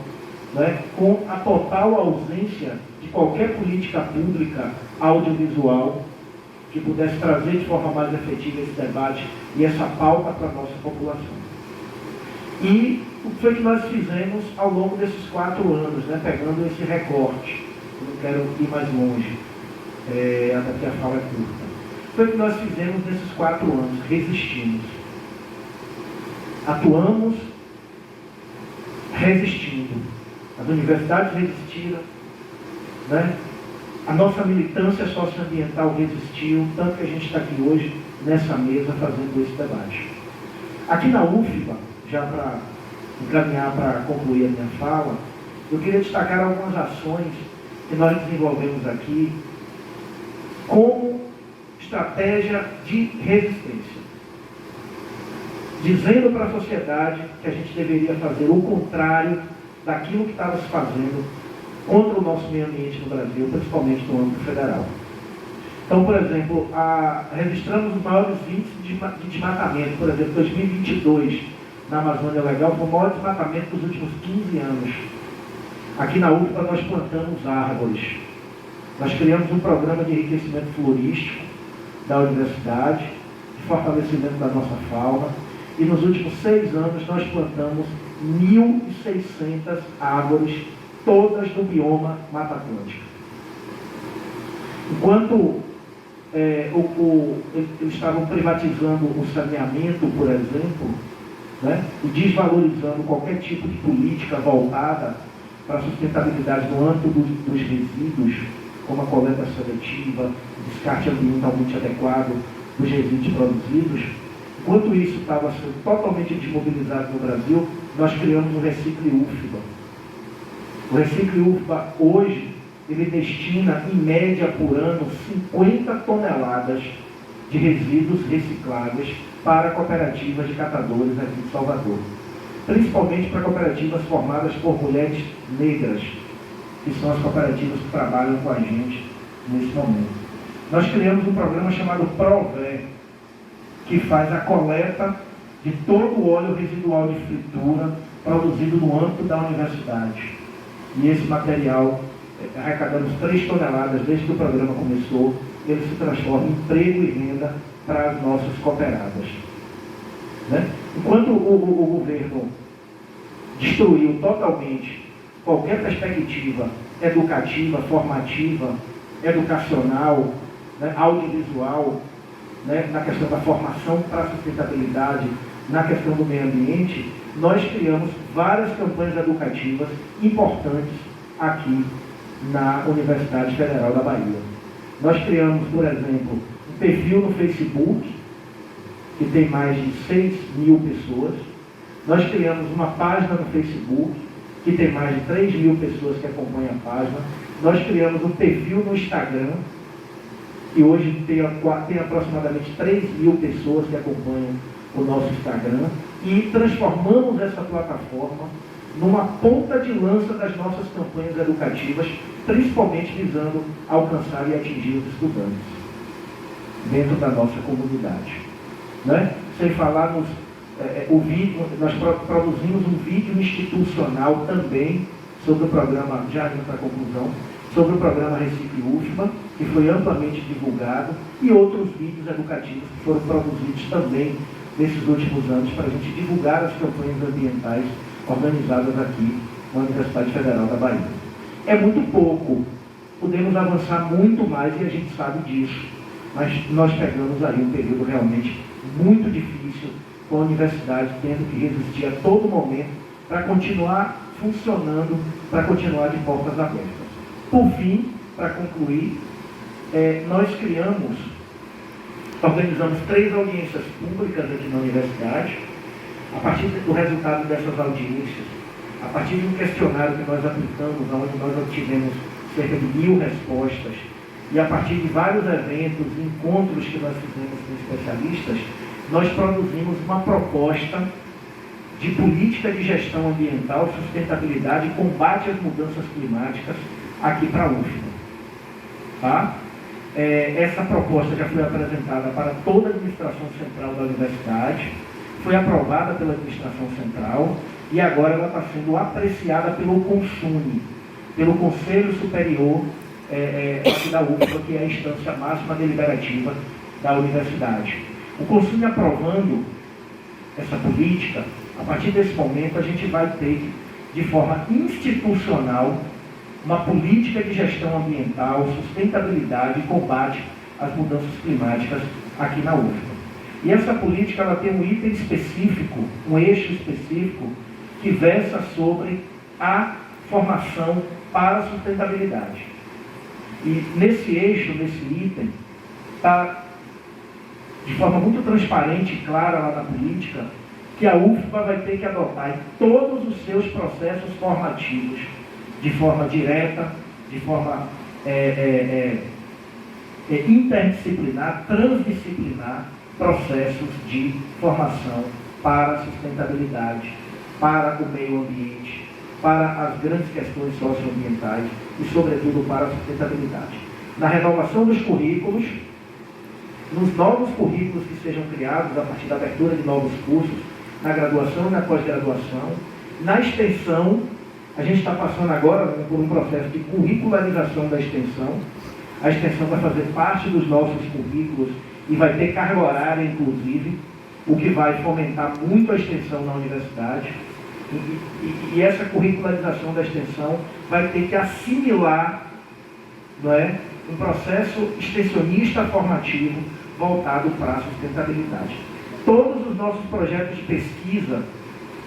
Speaker 6: né, com a total ausência de qualquer política pública audiovisual que pudesse trazer de forma mais efetiva esse debate e essa pauta para a nossa população. E o que foi que nós fizemos ao longo desses 4 anos, né, pegando esse recorte? Eu não quero ir mais longe, até porque a fala é curta. Foi o que nós fizemos nesses 4 anos? Resistimos. Atuamos resistindo. As universidades resistiram, né? A nossa militância socioambiental resistiu, tanto que a gente está aqui hoje nessa mesa fazendo esse debate. Aqui na UFBA, já para encaminhar para concluir a minha fala, eu queria destacar algumas ações que nós desenvolvemos aqui como estratégia de resistência, dizendo para a sociedade que a gente deveria fazer o contrário daquilo que estava se fazendo contra o nosso meio ambiente no Brasil, principalmente no âmbito federal. Então, por exemplo, registramos os maiores índices de desmatamento. Por exemplo, 2022, na Amazônia Legal, foi o maior desmatamento dos últimos 15 anos. Aqui na UFBA nós plantamos árvores. Nós criamos um programa de enriquecimento florístico da universidade, de fortalecimento da nossa fauna, e nos últimos 6 anos nós plantamos 1.600 árvores, todas do bioma Mata Atlântica. Enquanto eles estavam privatizando o saneamento, por exemplo, né, e desvalorizando qualquer tipo de política voltada para a sustentabilidade no âmbito dos resíduos, como a coleta seletiva, descarte ambientalmente adequado dos resíduos produzidos, enquanto isso estava sendo totalmente desmobilizado no Brasil, nós criamos o Recicle UFBA. O Recicle UFBA hoje, ele destina em média por ano 50 toneladas de resíduos recicláveis para cooperativas de catadores aqui de Salvador. Principalmente para cooperativas formadas por mulheres negras, que são as cooperativas que trabalham com a gente nesse momento. Nós criamos um programa chamado PROVÉ, que faz a coleta de todo o óleo residual de fritura produzido no âmbito da universidade. E esse material, arrecadamos 3 toneladas desde que o programa começou, ele se transforma em emprego e renda para as nossas cooperadas. Né? Enquanto o governo destruiu totalmente qualquer perspectiva educativa, formativa, educacional, né, audiovisual, né, na questão da formação para a sustentabilidade, na questão do meio ambiente, nós criamos várias campanhas educativas importantes aqui na Universidade Federal da Bahia. Nós criamos, por exemplo, um perfil no Facebook, que tem mais de 6.000 pessoas. Nós criamos uma página no Facebook, que tem mais de 3.000 pessoas que acompanham a página. Nós criamos um perfil no Instagram, que hoje tem aproximadamente 3.000 pessoas que acompanham o nosso Instagram, e transformamos essa plataforma numa ponta de lança das nossas campanhas educativas, principalmente visando alcançar e atingir os estudantes dentro da nossa comunidade. Né? Sem falar o vídeo, nós produzimos um vídeo institucional também sobre o programa, já indo para a conclusão, sobre o programa Recicle UFBA, que foi amplamente divulgado, e outros vídeos educativos que foram produzidos também nesses últimos anos para a gente divulgar as campanhas ambientais organizadas aqui na Universidade Federal da Bahia. É muito pouco, podemos avançar muito mais e a gente sabe disso. Mas nós pegamos aí um período realmente muito difícil, com a universidade tendo que resistir a todo momento para continuar funcionando, para continuar de portas abertas. Por fim, para concluir, nós organizamos 3 audiências públicas aqui na universidade. A partir do resultado dessas audiências, a partir de um questionário que nós aplicamos, onde nós obtivemos cerca de 1000 respostas, e a partir de vários eventos, encontros que nós fizemos com especialistas, nós produzimos uma proposta de política de gestão ambiental, sustentabilidade e combate às mudanças climáticas aqui para a UFBA. Tá? Essa proposta já foi apresentada para toda a administração central da universidade, foi aprovada pela administração central e agora ela está sendo apreciada pelo CONSUNE, pelo Conselho Superior aqui da UFBA, que é a instância máxima deliberativa da universidade. O CONSUNE aprovando essa política, a partir desse momento a gente vai ter, de forma institucional, uma política de gestão ambiental, sustentabilidade e combate às mudanças climáticas aqui na UFBA. E essa política ela tem um item específico, um eixo específico, que versa sobre a formação para a sustentabilidade. E nesse eixo, nesse item, está de forma muito transparente e clara lá na política, que a UFBA vai ter que adotar em todos os seus processos formativos, de forma direta, de forma interdisciplinar, transdisciplinar, processos de formação para a sustentabilidade, para o meio ambiente, para as grandes questões socioambientais e, sobretudo, para a sustentabilidade. Na renovação dos currículos, nos novos currículos que sejam criados a partir da abertura de novos cursos, na graduação e na pós-graduação, na extensão, a gente está passando agora por um processo de curricularização da extensão. A extensão vai fazer parte dos nossos currículos e vai ter carga horária, inclusive, o que vai fomentar muito a extensão na universidade. E essa curricularização da extensão vai ter que assimilar, não é, um processo extensionista formativo voltado para a sustentabilidade. Todos os nossos projetos de pesquisa,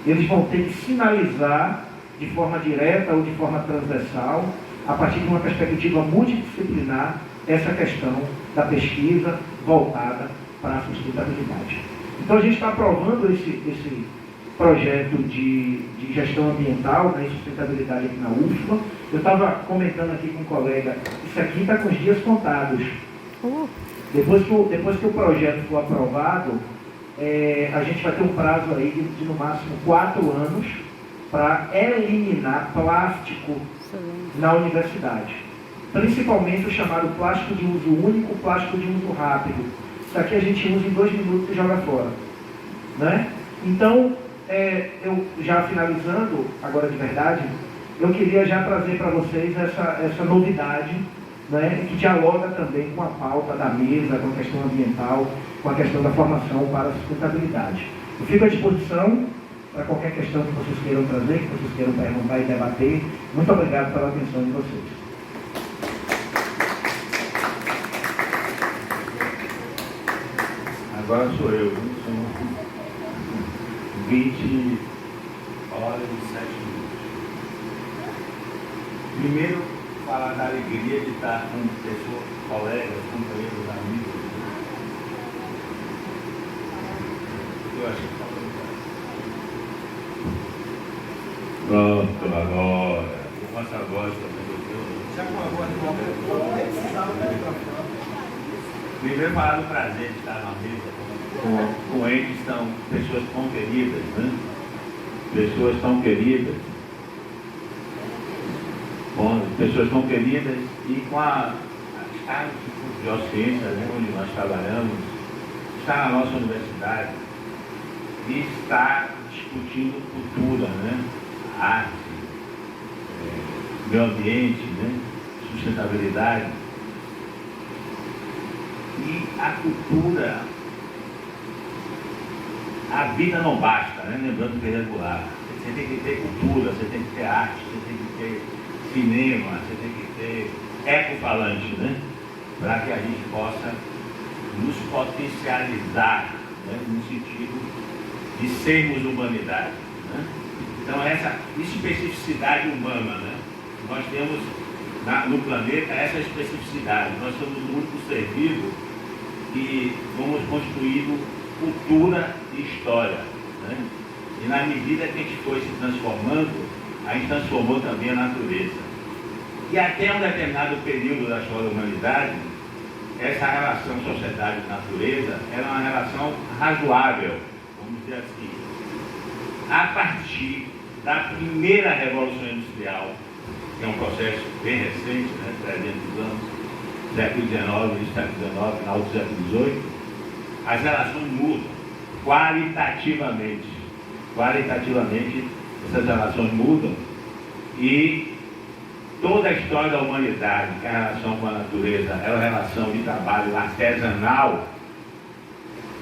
Speaker 6: eles vão ter que sinalizar de forma direta ou de forma transversal, a partir de uma perspectiva multidisciplinar, essa questão da pesquisa voltada para a sustentabilidade. Então a gente está aprovando esse projeto de gestão ambiental, né, e sustentabilidade aqui na UFBA. Eu estava comentando aqui com um colega, isso aqui está com os dias contados. Depois que o projeto for aprovado, a gente vai ter um prazo aí de no máximo 4 anos para eliminar plástico na universidade. Principalmente o chamado plástico de uso único, plástico de uso rápido. Isso aqui a gente usa em 2 minutos e joga fora. Né? Então, eu já finalizando, agora de verdade, eu queria já trazer para vocês essa novidade, né, que dialoga também com a pauta da mesa, com a questão ambiental, com a questão da formação para a sustentabilidade. Eu fico à disposição para qualquer questão que vocês queiram trazer, que vocês queiram perguntar e debater. Muito obrigado pela atenção de vocês.
Speaker 7: Agora sou eu, são 20 horas e 7 minutos. Primeiro, falar da alegria de estar com pessoas, colegas, companheiros, amigos. Eu acho que pronto, agora. Com essa voz também. Já com a voz primeiro falar do prazer de estar na mesa com eles, são pessoas tão queridas, né? Pessoas tão queridas. Bom, pessoas tão queridas e com a estar no Instituto de Geociência, né, onde nós trabalhamos, estar na nossa universidade e estar discutindo cultura, né? Arte, meio ambiente, né? Sustentabilidade. E a cultura, a vida não basta, né? Lembrando que é regular. Você tem que ter cultura, você tem que ter arte, você tem que ter cinema, você tem que ser ecofalante, né? Para que a gente possa nos potencializar, né? No sentido de sermos humanidade, né? Então, essa especificidade humana, né? Nós temos no planeta essa especificidade. Nós somos o único ser vivo que vamos construindo cultura e história, né? E na medida que a gente foi se transformando, a gente transformou também a natureza. E até um determinado período da história da humanidade, essa relação sociedade-natureza era uma relação razoável, vamos dizer assim. A partir da primeira Revolução Industrial, que é um processo bem recente, né, 300 anos, século XIX, final do século XVIII, as relações mudam qualitativamente. Qualitativamente, essas relações mudam e toda a história da humanidade, que é a relação com a natureza, é uma relação de trabalho artesanal,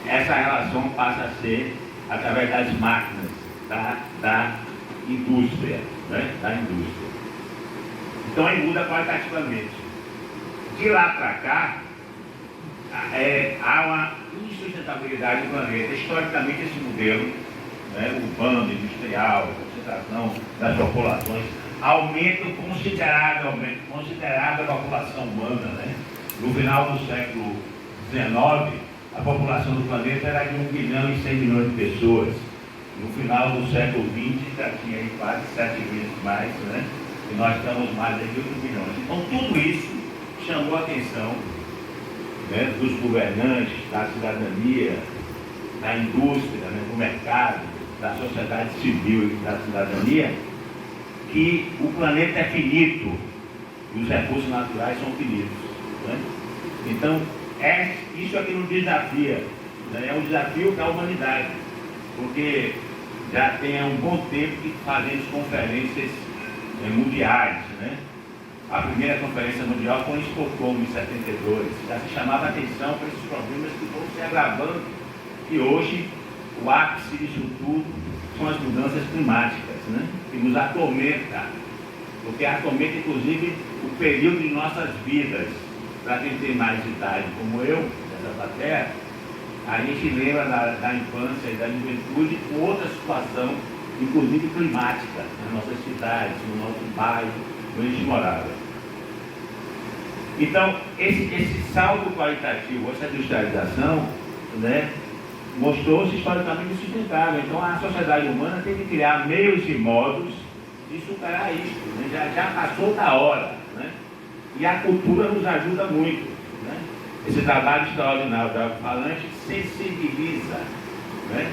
Speaker 7: essa relação passa a ser através das máquinas, da indústria, né? Da indústria. Então aí muda qualitativamente. De lá para cá, há uma insustentabilidade do planeta. Historicamente, esse modelo, né, urbano, industrial, concentração das populações, aumento considerável a população humana, né? No final do século XIX, a população do planeta era de 1 bilhão e 100 milhões de pessoas. No final do século XX já tinha aí quase 7 vezes mais, né? E nós estamos mais de 8 bilhões. Então tudo isso chamou a atenção, né, dos governantes, da cidadania, da indústria, né, do mercado, da sociedade civil e da cidadania, que o planeta é finito e os recursos naturais são finitos, né? Então, isso aqui nos desafia, né? É um desafio para a humanidade, porque já tem um bom tempo que fazemos conferências mundiais, né? A primeira conferência mundial foi em Estocolmo, em 72. Já se chamava atenção para esses problemas que vão se agravando, e hoje o ápice disso tudo são as mudanças climáticas, né? Que nos atormentam, porque atormenta inclusive o período de nossas vidas. Para quem tem mais idade, como eu, dessa plateia, a gente lembra da infância e da juventude com outra situação, inclusive climática, nas nossas cidades, no nosso bairro, onde a gente morava. Então, esse salto qualitativo, essa industrialização, né, mostrou-se historicamente sustentável. Então, a sociedade humana tem que criar meios e modos de superar isso, né? Já passou da hora, né? E a cultura nos ajuda muito, né? Esse trabalho extraordinário da Falante sensibiliza, né,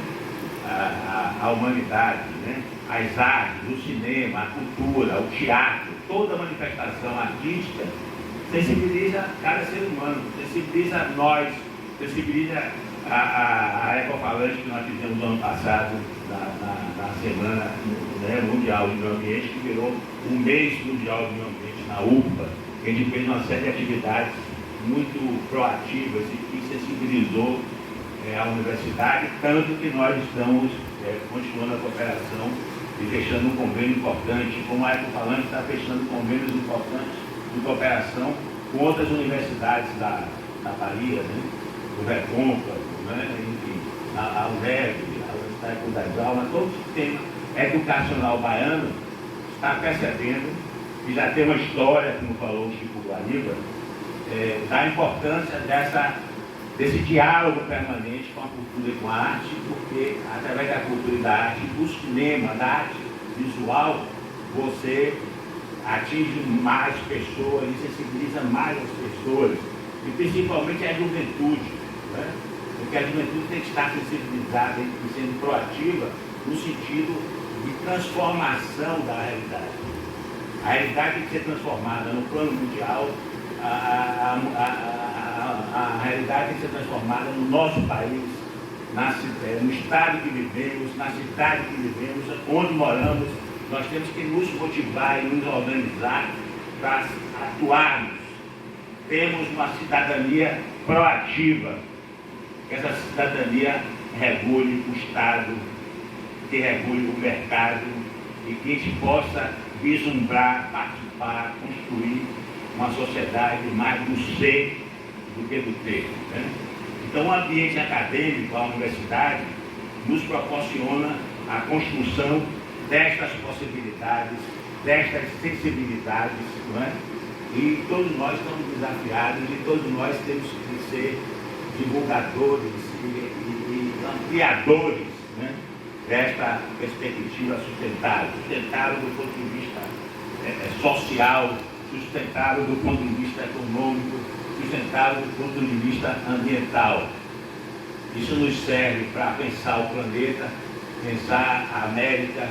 Speaker 7: a humanidade, né? As artes, o cinema, a cultura, o teatro, toda manifestação artística sensibiliza cada ser humano, sensibiliza nós, sensibiliza a Ecofalante que nós fizemos no ano passado, na Semana, né, Mundial do Meio Ambiente, que virou um mês mundial do meio ambiente na UFBA. A gente fez uma série de atividades muito proativas e que sensibilizou a universidade, tanto que nós estamos continuando a cooperação e fechando um convênio importante, como a Ecofalante está fechando convênios importantes de cooperação com outras universidades da Bahia, né? O Recôncavo, né? Enfim, a UNEB, a Universidade das Almas, todo o sistema educacional baiano está percebendo, e já tem uma história, como falou o Chico Guariba, da importância desse diálogo permanente com a cultura e com a arte, porque através da cultura e da arte, do cinema, da arte visual, você atinge mais pessoas e sensibiliza mais as pessoas, e principalmente a juventude, né? Porque a juventude tem que estar sensibilizada e sendo proativa no sentido de transformação da realidade. A realidade tem que ser transformada no plano mundial, a realidade tem que ser transformada no nosso país, no estado que vivemos, na cidade que vivemos, onde moramos. Nós temos que nos motivar e nos organizar para atuarmos. Temos uma cidadania proativa, que essa cidadania regule o Estado, que regule o mercado, e que a gente possa vislumbrar, participar, construir uma sociedade mais do ser do que do ter. Né? Então, o ambiente acadêmico, a universidade, nos proporciona a construção destas possibilidades, destas sensibilidades, não é? E todos nós estamos desafiados e todos nós temos que ser divulgadores e ampliadores, né, desta perspectiva sustentável do ponto de vista social, sustentável do ponto de vista econômico, sustentável do ponto de vista ambiental. Isso nos serve para pensar o planeta, pensar a América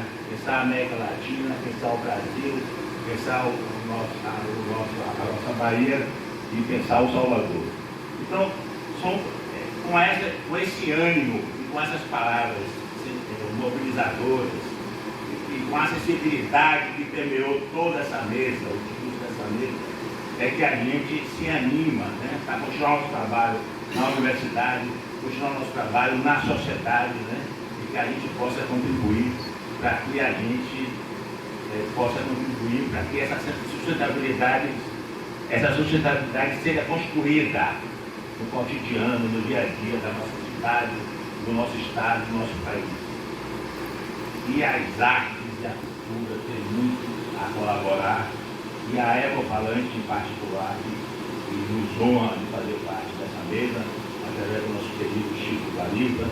Speaker 7: Latina, pensar o Brasil, pensar a nossa Bahia e pensar o Salvador. Então, com esse ânimo e com essas palavras mobilizadoras e com a sensibilidade que permeou toda essa mesa, o discurso dessa mesa, é que a gente se anima, né, a continuar o nosso trabalho na universidade, continuar o nosso trabalho na sociedade, né, e que a gente possa contribuir para que a gente para que essa sustentabilidade seja construída no cotidiano, no dia a dia da nossa cidade, do nosso estado, do nosso país. E as artes e a cultura têm muito a colaborar, e a Ecofalante em particular, que nos honra de fazer parte dessa mesa, através do nosso querido Chico Baliba,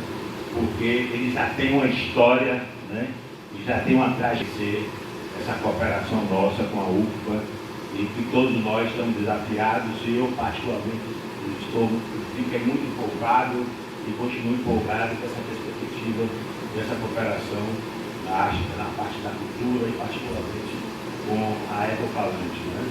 Speaker 7: porque ele já tem uma história, né, e já tem uma trajetória, essa cooperação nossa com a UFBA, e que todos nós estamos desafiados, e eu particularmente fiquei muito empolgado e continuo empolgado com essa perspectiva dessa cooperação na parte da cultura e particularmente com a Ecofalante. Né?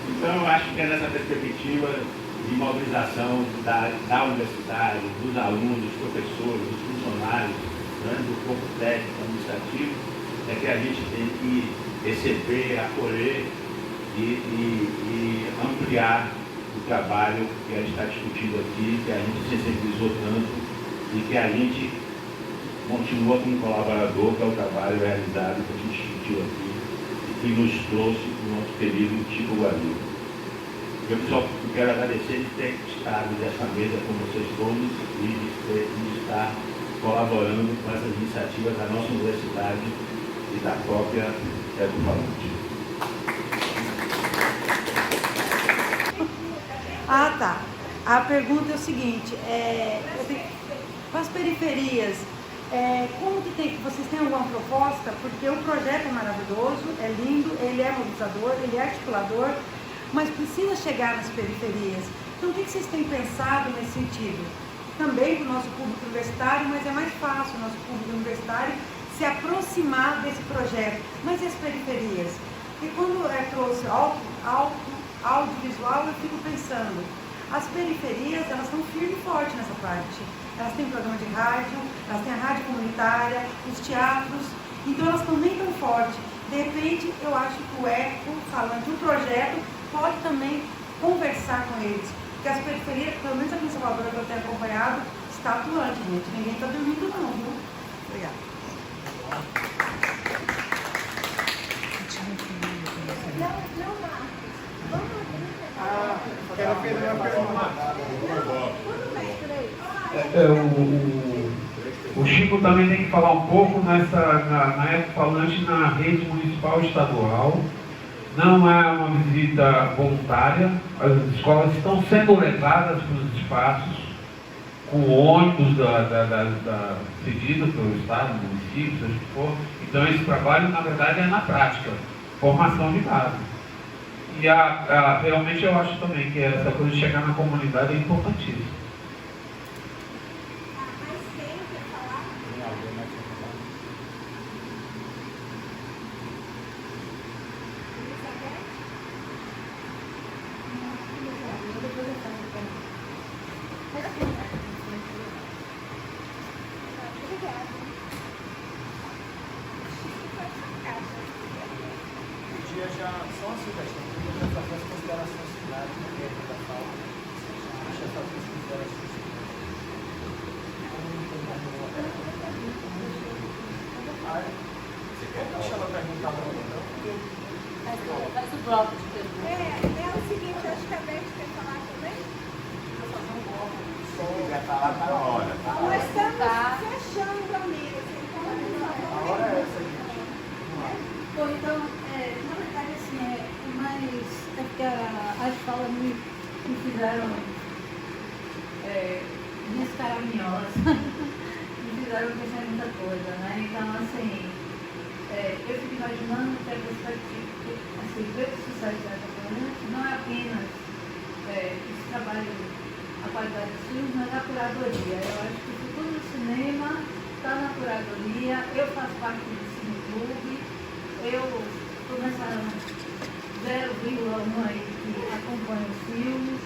Speaker 7: Então eu acho que é nessa perspectiva de mobilização da universidade, dos alunos, dos professores, dos funcionários, né, do corpo técnico administrativo, é que a gente tem que receber, acolher e ampliar o trabalho que a gente está discutindo aqui, que a gente sensibilizou tanto e que a gente continua como colaborador, que é o trabalho realizado que a gente discutiu aqui e que nos trouxe o nosso querido Chico Baliba. Eu só quero agradecer de ter estado nessa mesa com vocês todos e de estar colaborando com essas iniciativas da nossa universidade e da própria Ecofalante.
Speaker 8: Ah, tá. A pergunta é o seguinte, com as periferias, como que vocês têm alguma proposta? Porque o projeto é maravilhoso, é lindo, ele é mobilizador, ele é articulador, mas precisa chegar nas periferias. Então, o que vocês têm pensado nesse sentido? Também para o nosso público universitário, mas é mais fácil o nosso público universitário se aproximar desse projeto. Mas e as periferias? E quando trouxe audiovisual, eu fico pensando, as periferias, elas estão firme e forte nessa parte. Elas têm programa de rádio, elas têm a rádio comunitária, os teatros, então elas estão nem tão fortes. De repente, eu acho que o Ecofalante, o projeto, pode também conversar com eles. Porque as periferias, pelo menos aqui em Salvador, que eu tenho acompanhado, está atuante, gente. Ninguém está dormindo não, viu? Obrigada.
Speaker 4: O Chico também tem que falar um pouco na Ecofalante na rede municipal e estadual. Não é uma visita voluntária, as escolas estão sendo levadas para os espaços com ônibus cedido pelo Estado, município, seja o que for. Então esse trabalho, na verdade, é na prática, formação de base. E realmente eu acho também que essa coisa de chegar na comunidade é importantíssima.
Speaker 9: Deixa ela perguntar para mim, então.
Speaker 5: Faz o bloco de perguntas.
Speaker 1: É o seguinte, acho que a Beth quer falar também.
Speaker 7: Se quiser falar, tá na hora.
Speaker 1: Nós estamos fechando a mesa.
Speaker 7: A hora é essa, gente.
Speaker 9: Bom, então, na verdade, assim, é porque as falas me fizeram minhas caraminholas, me fizeram pensar em muita coisa, né? Então, assim, eu fico imaginando que a perspectiva, assim, ver o sucesso dessa coisa não é apenas esse trabalho, a qualidade dos filmes, mas a curadoria. Eu acho que o futuro do cinema está na curadoria. Eu faço parte do Cine Clube. Eu estou nessa 0,1 aí que acompanha os filmes,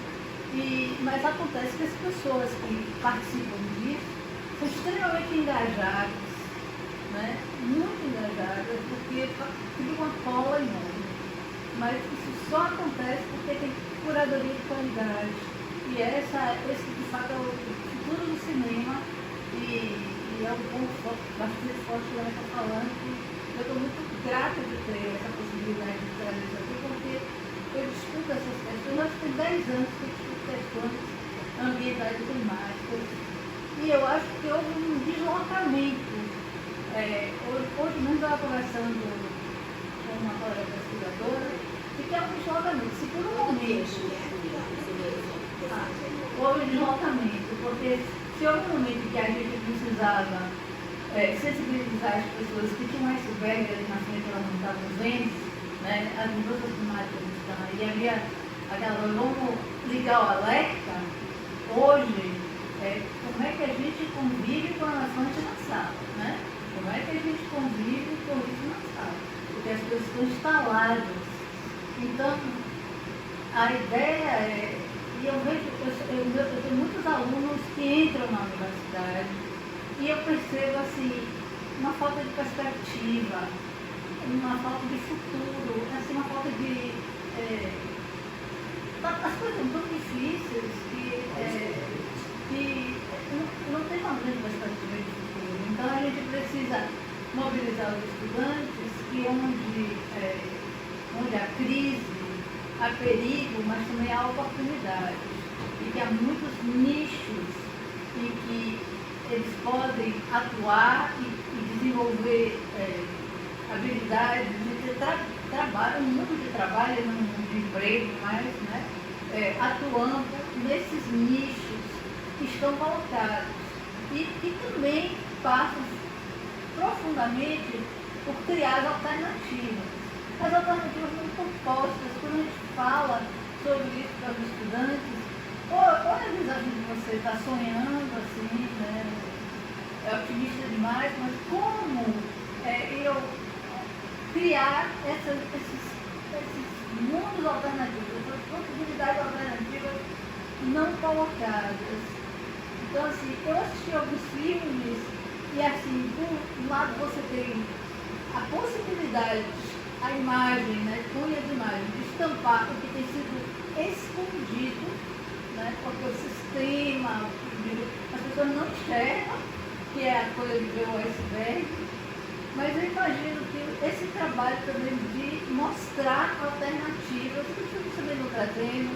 Speaker 9: mas acontece que as pessoas que participam disso são extremamente engajadas, né? Muito engajadas, porque fica uma cola enorme. Mas isso só acontece porque tem curadoria de qualidade. E esse de fato é o futuro do cinema e é um ponto bastante forte que ela está falando. Eu estou muito grata de ter essa possibilidade de trazer isso aqui, porque eu discuto essas questões. Nós temos 10 anos que eu discuto questões ambientais e climáticas. E eu acho que houve um deslocamento. Hoje mesmo eu estava conversando com uma colega pesquisadora, e que é um deslocamento. Se por um momento houve um deslocamento, porque se houve um momento que a gente precisava sensibilizar as pessoas que tinham um iceberg ali na frente, elas não estavam vendo, né? As mudanças climáticas estão aí, e havia aquela, vamos ligar o alerta. Hoje, como é que a gente convive com a elefante na sala, né? Como é que a gente convive com isso na sala? Porque as coisas estão instaladas. Então, a ideia é, e eu vejo, eu tenho muitos alunos que entram na universidade, e eu percebo, assim, uma falta de perspectiva, uma falta de futuro, assim, uma falta de... as coisas são tão difíceis que não tem uma grande perspectiva de futuro. Então, a gente precisa mobilizar os estudantes, que onde há crise, há perigo, mas também há oportunidades. E que há muitos nichos em que eles podem atuar e desenvolver habilidades de trabalho, um mundo de trabalho, um mundo de emprego, mas, né, atuando nesses nichos que estão colocados. E também passam profundamente por criar alternativas. As alternativas não estão postas. Quando a gente fala sobre isso para os estudantes, ou às vezes a gente você está sonhando assim, né? É otimista demais, mas como eu criar esses mundos alternativos, essas possibilidades alternativas não colocadas. Então, assim, eu assisti alguns filmes e, assim, do lado você tem a possibilidade, a imagem, né, cunha de imagem, de estampar o que tem sido escondido, né, porque o sistema, as pessoas não enxergam, que é a coisa de ver o iceberg, mas eu imagino que esse trabalho também de mostrar alternativas, que os filmes também não trazendo,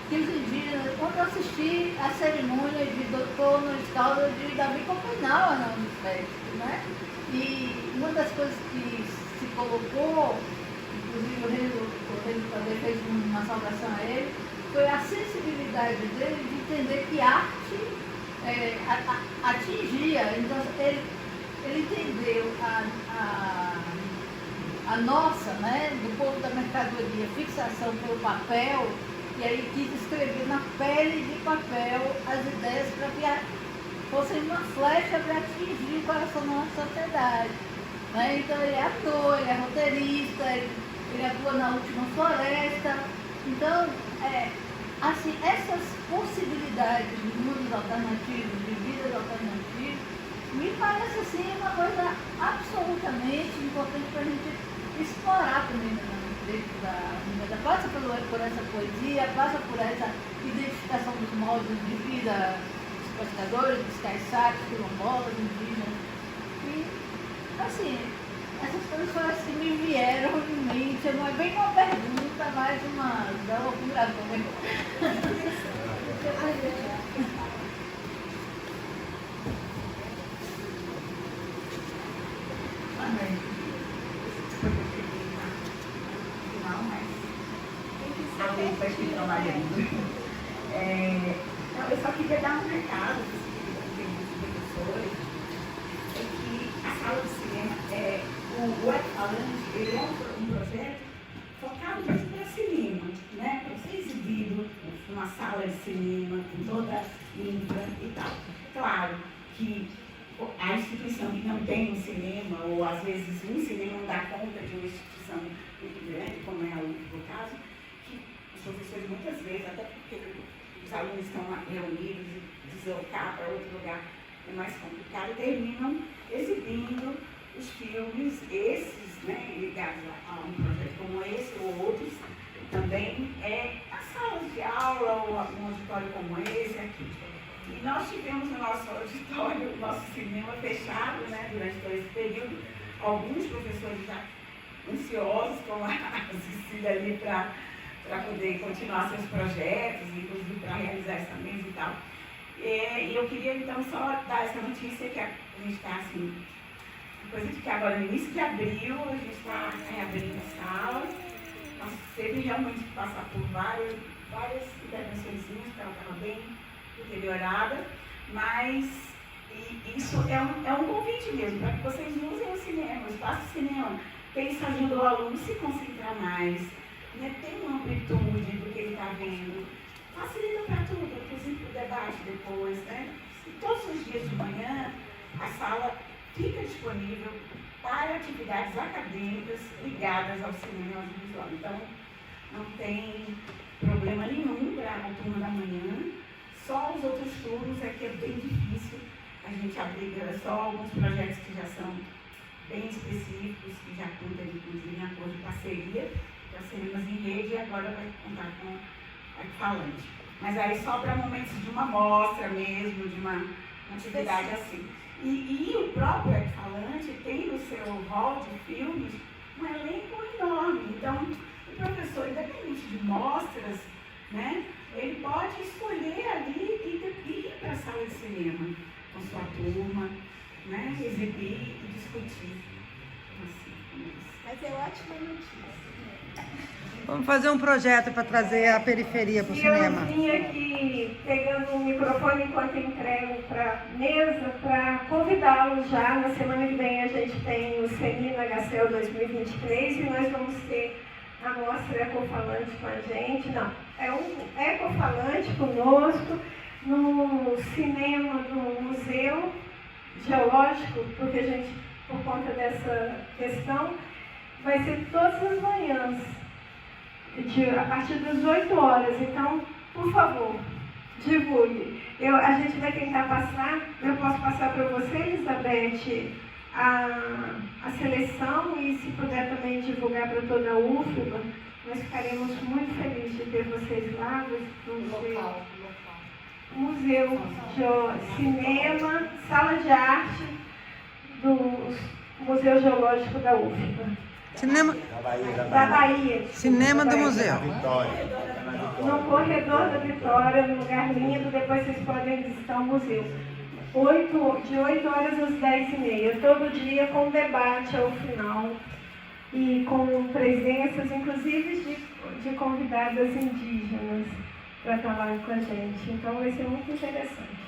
Speaker 9: que os indígenas, quando eu assisti a cerimônia de Dr. Honoris Causa de Davi Copenau na Unicef, né? E uma das coisas que se colocou, inclusive o Reino fez uma saudação a ele, foi a sensibilidade dele de entender que arte atingia. Então, ele entendeu a nossa, né, do povo da mercadoria, fixação pelo papel, e aí quis escrever na pele de papel as ideias para que fossem uma flecha para atingir o coração da nossa sociedade. Né? Então ele é ator, ele é roteirista, ele atua na Última Floresta. Então, assim, essas possibilidades de mundos alternativos, de vidas alternativas, me parece assim uma coisa absolutamente importante para a gente explorar também dentro da universidade. Passa por essa poesia, passa por essa identificação dos modos de vida dos pescadores, dos caiçaras, quilombolas, indígenas. E, assim, essas coisas foram assim, me vieram em mente. Não é bem uma pergunta, mais uma curadora.
Speaker 10: Não, eu só queria dar um recado para os professores, é que a sala de cinema, o Alto-Falante, ele é um projeto focado mesmo para cinema, né? Para ser exibido numa sala de cinema, com toda a infra e tal. Claro que a instituição que não tem um cinema, ou às vezes um cinema não dá conta de uma instituição muito grande, como é o caso, que os professores muitas vezes, até porque os alunos estão reunidos e deslocar para outro lugar é mais complicado, terminam exibindo os filmes, esses, né, ligados a um projeto como esse ou outros, também as salas de aula ou algum auditório como esse aqui. E nós tivemos no nosso auditório, o nosso cinema fechado, né, durante todo esse período, alguns professores já ansiosos, como a Cecília ali, para poder continuar seus projetos, inclusive para realizar essa mesa e tal. E eu queria então só dar essa notícia que a gente está assim, coisa de que agora no início de abril a gente está reabrindo a sala. Nós teve realmente que passar por várias intervenções, porque ela estava bem deteriorada, mas isso é um convite mesmo, para que vocês usem o cinema, o espaço do cinema, porque isso ajuda o aluno a se concentrar mais, né, ter uma amplitude do que ele está vendo, facilita para tudo, inclusive para o debate depois, né? E todos os dias de manhã a sala fica disponível para atividades acadêmicas ligadas ao cinema e ao audiovisual. Então, não tem problema nenhum para a turma da manhã, só os outros turnos é que é bem difícil, a gente abriga só alguns projetos que já são bem específicos, que já contam, inclusive, em acordo de parceria, para cinemas em rede, e agora vai contar com o Alto-Falante. Mas aí só para momentos de uma mostra mesmo, de uma atividade assim. E o próprio Alto-Falante tem no seu hall de filmes um elenco enorme. Então, o professor, independente de mostras, né, ele pode escolher ali e ir para a sala de cinema com sua turma, né, exibir e discutir. Assim,
Speaker 1: mas é ótima notícia.
Speaker 8: Vamos fazer um projeto para trazer a periferia para o cinema.
Speaker 1: Eu vim aqui pegando o microfone enquanto entrego para a mesa para convidá-los já. Na semana que vem a gente tem o Semina HCL 2023 e nós vamos ter a mostra Ecofalante com a gente. Não, é um Ecofalante conosco no cinema do Museu Geológico, porque a gente, por conta dessa questão, vai ser todas as manhãs, a partir das 8 horas. Então, por favor, divulgue. A gente vai tentar passar, eu posso passar para você, Elizabeth, a seleção, e se puder também divulgar para toda a UFBA, nós ficaremos muito felizes de ter vocês lá. Museu de Cinema, Sala de Arte do Museu Geológico da UFBA.
Speaker 8: Cinema
Speaker 1: Da Bahia.
Speaker 8: Cinema do museu.
Speaker 1: No corredor da Vitória, num lugar lindo, depois vocês podem visitar o museu. De 8 horas às 10h30, todo dia com debate ao final e com presenças, inclusive de convidadas indígenas para estar lá com a gente. Então vai ser muito interessante.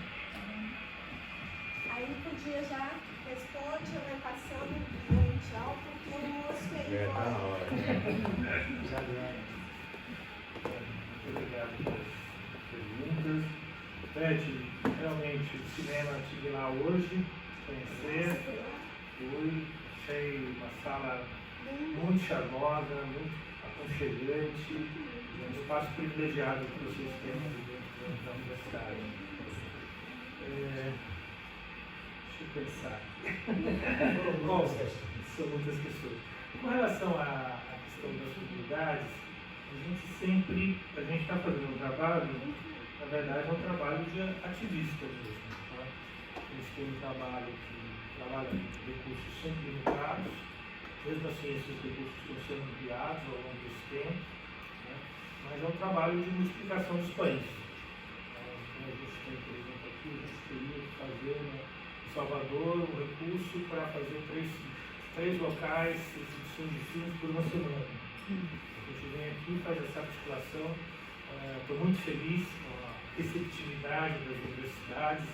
Speaker 11: Aí podia já responde, eu vou passando o tchau, porque o moço aí
Speaker 2: Obrigado pelas perguntas. Beth, realmente o cinema estive lá hoje, conhecer, achei uma sala muito charmosa, muito aconchegante, um espaço privilegiado que vocês têm dentro da universidade. Deixa eu pensar. São muitas questões. Com relação à questão das comunidades, a gente está fazendo um trabalho, na verdade é um trabalho de ativista mesmo. Tá? A gente tem um trabalho que trabalha com recursos sempre limitados, mesmo assim esses recursos estão sendo ampliados ao longo desse tempo. um trabalho de multiplicação dos pães. A gente tem, por exemplo, aqui, a gente teria que fazer em Salvador um recurso para fazer três locais de exibição de filmes por uma semana. A gente vem aqui e faz essa articulação. Estou muito feliz com a receptividade das universidades,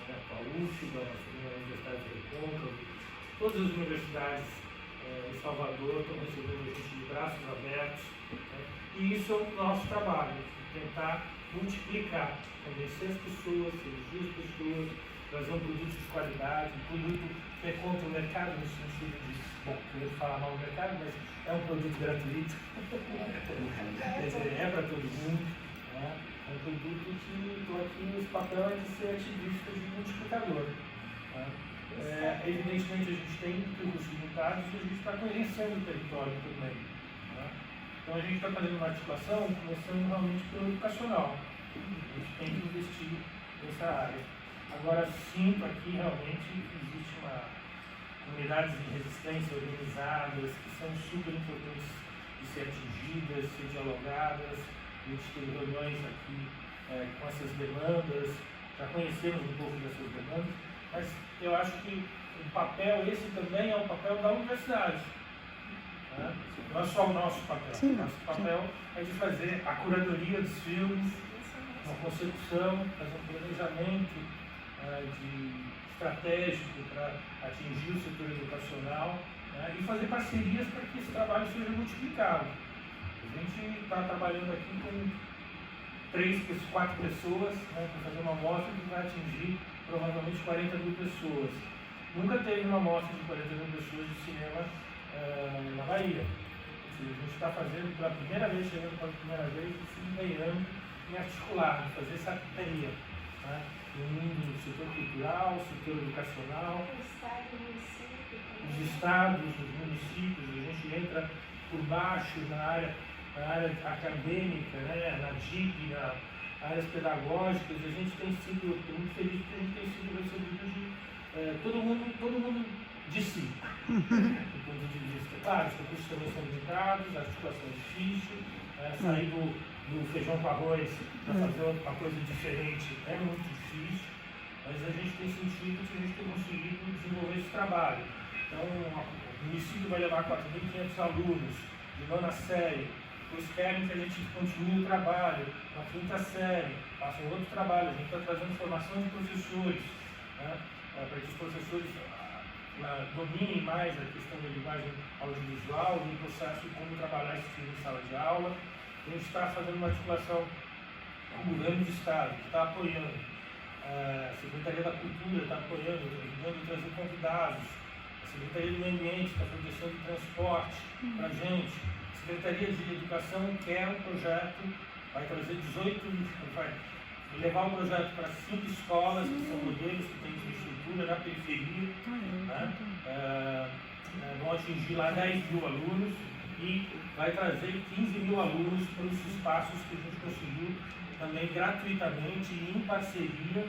Speaker 2: com a UFBA, a Universidade de Recôncavo, todas as universidades em Salvador estão recebendo a gente de braços abertos, e isso é o nosso trabalho, tentar multiplicar, convencer as pessoas, seduzir as pessoas, trazer um produto de qualidade, um produto que é contra o mercado, no sentido de, bom, querer falar mal do mercado, mas é um produto gratuito, quer dizer, é para todo mundo, é um produto que estou aqui, esse papel é de ser ativista de multiplicador. Evidentemente a gente tem recursos limitados e a gente está conhecendo o território também. Então a gente está fazendo uma articulação, começando realmente pelo educacional. A gente tem que investir nessa área. Agora sinto aqui realmente que existe uma comunidades de resistência organizadas que são super importantes de ser atingidas, ser dialogadas. A gente teve reuniões aqui com essas demandas, já conhecemos um pouco dessas demandas, mas eu acho que o papel, esse também é o papel da universidade. Não é só o nosso papel.
Speaker 3: Sim,
Speaker 2: nosso papel é de fazer a curadoria dos filmes, uma concepção, fazer um planejamento estratégico para atingir o setor educacional, e fazer parcerias para que esse trabalho seja multiplicado. A gente está trabalhando aqui com 4 pessoas, para fazer uma amostra que vai atingir provavelmente 40 mil pessoas. Nunca teve uma amostra de 40 mil pessoas de cinema na Bahia. A gente está fazendo pela primeira vez, chegando pela primeira vez, se empenhando em articular, em fazer essa arteria, unindo o setor cultural, o setor educacional, os estados, os municípios. A gente entra por baixo na área acadêmica, na DIP, nas áreas pedagógicas. A gente tem sido muito feliz porque a gente tem sido recebido de todo mundo de si, do ponto de vista. Claro, os recursos também são limitados, a articulação é difícil, sair do feijão com arroz para fazer uma coisa diferente é muito difícil, mas a gente tem sentido que a gente tem conseguido desenvolver esse trabalho. Então, o município vai levar 4.500 alunos de 9ª série, depois querem que a gente continue o trabalho na 5ª série, façam outro trabalho. A gente está trazendo formação de professores, para que os professores dominem mais a questão da linguagem audiovisual e o processo de como trabalhar esse filme em sala de aula. A gente está fazendo uma articulação com o governo do Estado, que está apoiando. A Secretaria da Cultura está apoiando, ajudando a trazer convidados. A Secretaria do Meio Ambiente está fornecendo transporte para a gente. A Secretaria de Educação quer um projeto, vai trazer 18, vai levar um projeto para 5 escolas, que são modelos que têm infraestrutura na periferia, vão atingir lá 10 mil alunos e vai trazer 15 mil alunos para os espaços que a gente conseguiu também gratuitamente e em parceria,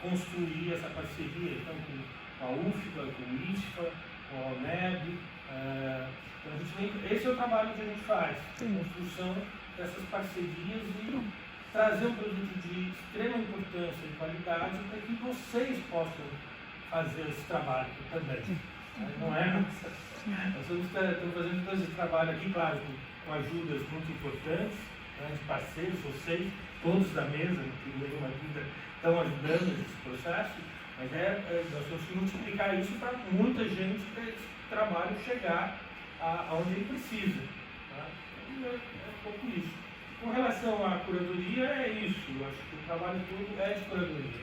Speaker 2: construir essa parceria então, com a UFBA, com o ISFA, com a UNEB. Então esse é o trabalho que a gente faz, a construção dessas parcerias e trazer um produto de extrema importância e qualidade para que vocês possam fazer esse trabalho também. Não é? Nós estamos fazendo todo esse trabalho aqui, claro, com ajudas muito importantes, de parceiros, vocês, todos da mesa, que nenhuma dúvida, estão ajudando nesse processo, mas nós temos que multiplicar isso para muita gente, para esse trabalho chegar aonde ele precisa. E é um pouco isso. Com relação à curadoria, é isso. Eu acho que o trabalho todo é de curadoria.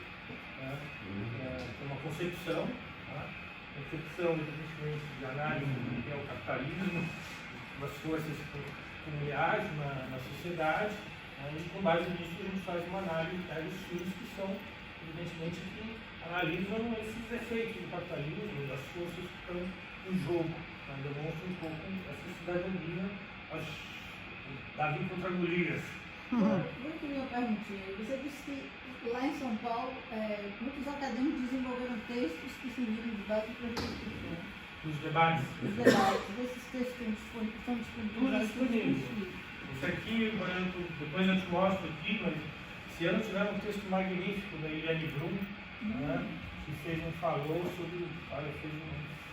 Speaker 2: Tem uma concepção, evidentemente, de análise do que é o capitalismo, das forças que ele age na sociedade, e com base nisso a gente faz uma análise dos filmes que são, evidentemente, que analisam esses efeitos do capitalismo, das forças que estão em jogo, demonstram um pouco essa cidadania, Davi contra Golias.
Speaker 9: Eu queria uma perguntinha. Você disse que lá em São Paulo, muitos acadêmicos desenvolveram textos que serviram de base para a discussão.
Speaker 2: Os debates.
Speaker 9: Os debates. Esses textos estão disponíveis.
Speaker 2: Tudo disponível. Os Esse aqui, por exemplo, depois eu te mostro aqui, mas esse ano tivemos um texto magnífico da Eliane Brum, né, que fez falou sobre, fez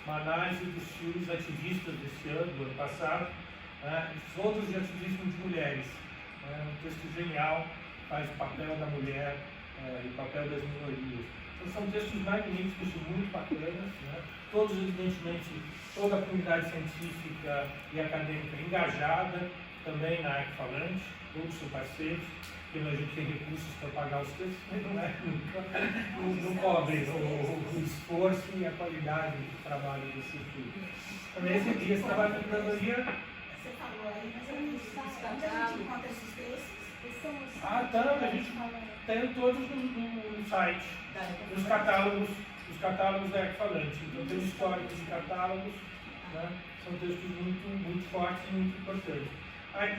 Speaker 2: uma análise dos filmes ativistas desse ano, do ano passado, né, os outros de ativismo de mulheres. Um texto genial, faz o papel da mulher e o papel das minorias. Então são textos magníficos, muito bacanas, né? Todos, evidentemente, toda a comunidade científica e acadêmica engajada, também na Arco Falante, todos são parceiros, porque a gente tem recursos para pagar os textos, mas não cobrem o esforço e a qualidade do trabalho desse estudo. Também recebi esse trabalho de curadoria.
Speaker 10: Você falou aí, mas eu não sei onde a gente encontra esses textos.
Speaker 2: A gente tem todos no site, nos catálogos da Ecfalante. Então tem históricos de catálogos, né? São textos muito fortes e muito importantes.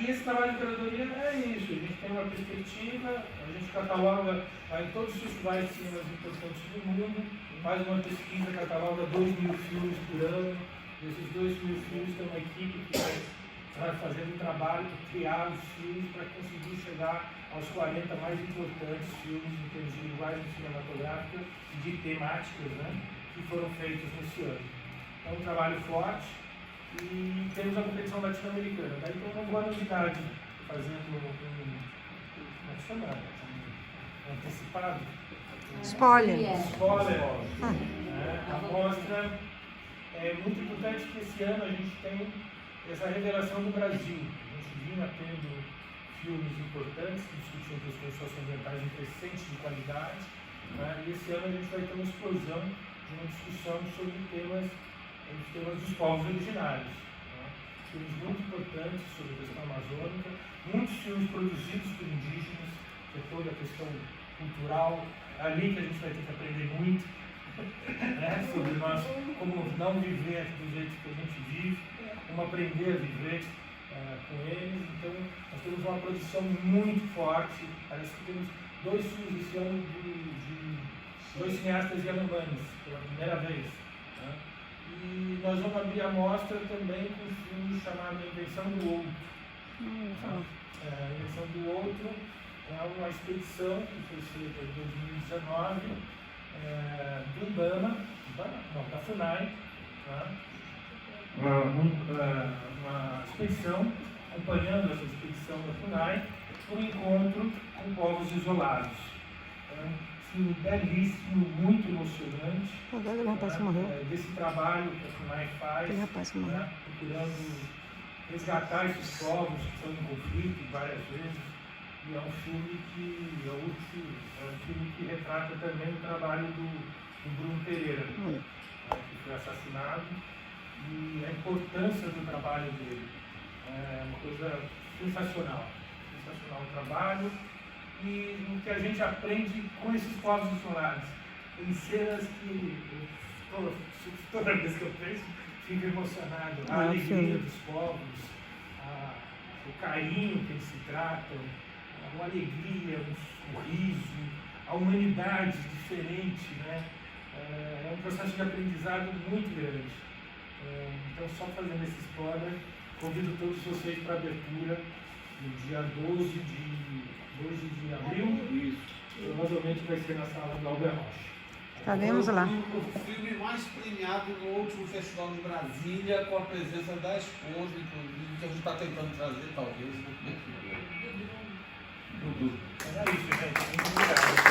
Speaker 2: E esse trabalho de curadoria é isso, a gente tem uma perspectiva, a gente cataloga em todos os festivais de cinema importantes do mundo, faz uma pesquisa, cataloga 2.000 filmes por ano. Desses 2.000 filmes tem uma equipe que vai fazendo um trabalho de criar os filmes para conseguir chegar aos 40 mais importantes filmes em termos de linguagem cinematográfica e de temáticas, né, que foram feitos nesse ano. É um trabalho forte e temos a competição latino-americana. Daí tem uma boa novidade, fazendo um antecipado.
Speaker 8: Spoiler.
Speaker 2: A mostra é muito importante que esse ano a gente tem essa revelação do Brasil. A gente vinha tendo filmes importantes que discutiam questões socioambientais interessantes de qualidade, né? E esse ano a gente vai ter uma explosão de uma discussão sobre temas dos povos originários. Né? Filmes muito importantes sobre a questão amazônica, muitos filmes produzidos por indígenas, que é toda a questão cultural, é ali que a gente vai ter que aprender muito, né? Sobre nós, como não viver do jeito que a gente vive, como aprender a viver com eles. Então, nós temos uma produção muito forte. Parece que temos 2 filmes esse ano de 2 cineastas yanomamis, pela primeira vez. Né? E nós vamos abrir a mostra também com um filme chamado A Invenção do Outro. A Invenção do Outro é uma expedição que foi feita em 2019 do IBAMA, da FUNAI, tá? Uma expedição, acompanhando essa expedição da FUNAI, um encontro com povos isolados. Filme belíssimo, muito emocionante. Desse trabalho que a FUNAI faz, procurando resgatar esses povos que estão em conflito várias vezes. E é um filme que retrata também o trabalho do Bruno Pereira, que foi assassinado, e a importância do trabalho dele. É uma coisa sensacional o trabalho, e o que a gente aprende com esses povos isolados. Tem cenas que toda vez que eu penso, fico emocionado. A alegria dos povos, o carinho que eles se tratam, uma alegria, um sorriso, a humanidade diferente, né? É um processo de aprendizado muito grande. Então, só fazendo esse spoiler, convido todos vocês para a abertura no dia 12 de abril. Provavelmente vai ser na sala do Albert Rocha.
Speaker 8: Estaremos lá.
Speaker 12: O filme mais premiado no último festival de Brasília, com a presença da esposa, inclusive, que a gente está tentando trazer, talvez.
Speaker 2: Era isso, gente. Muito obrigado.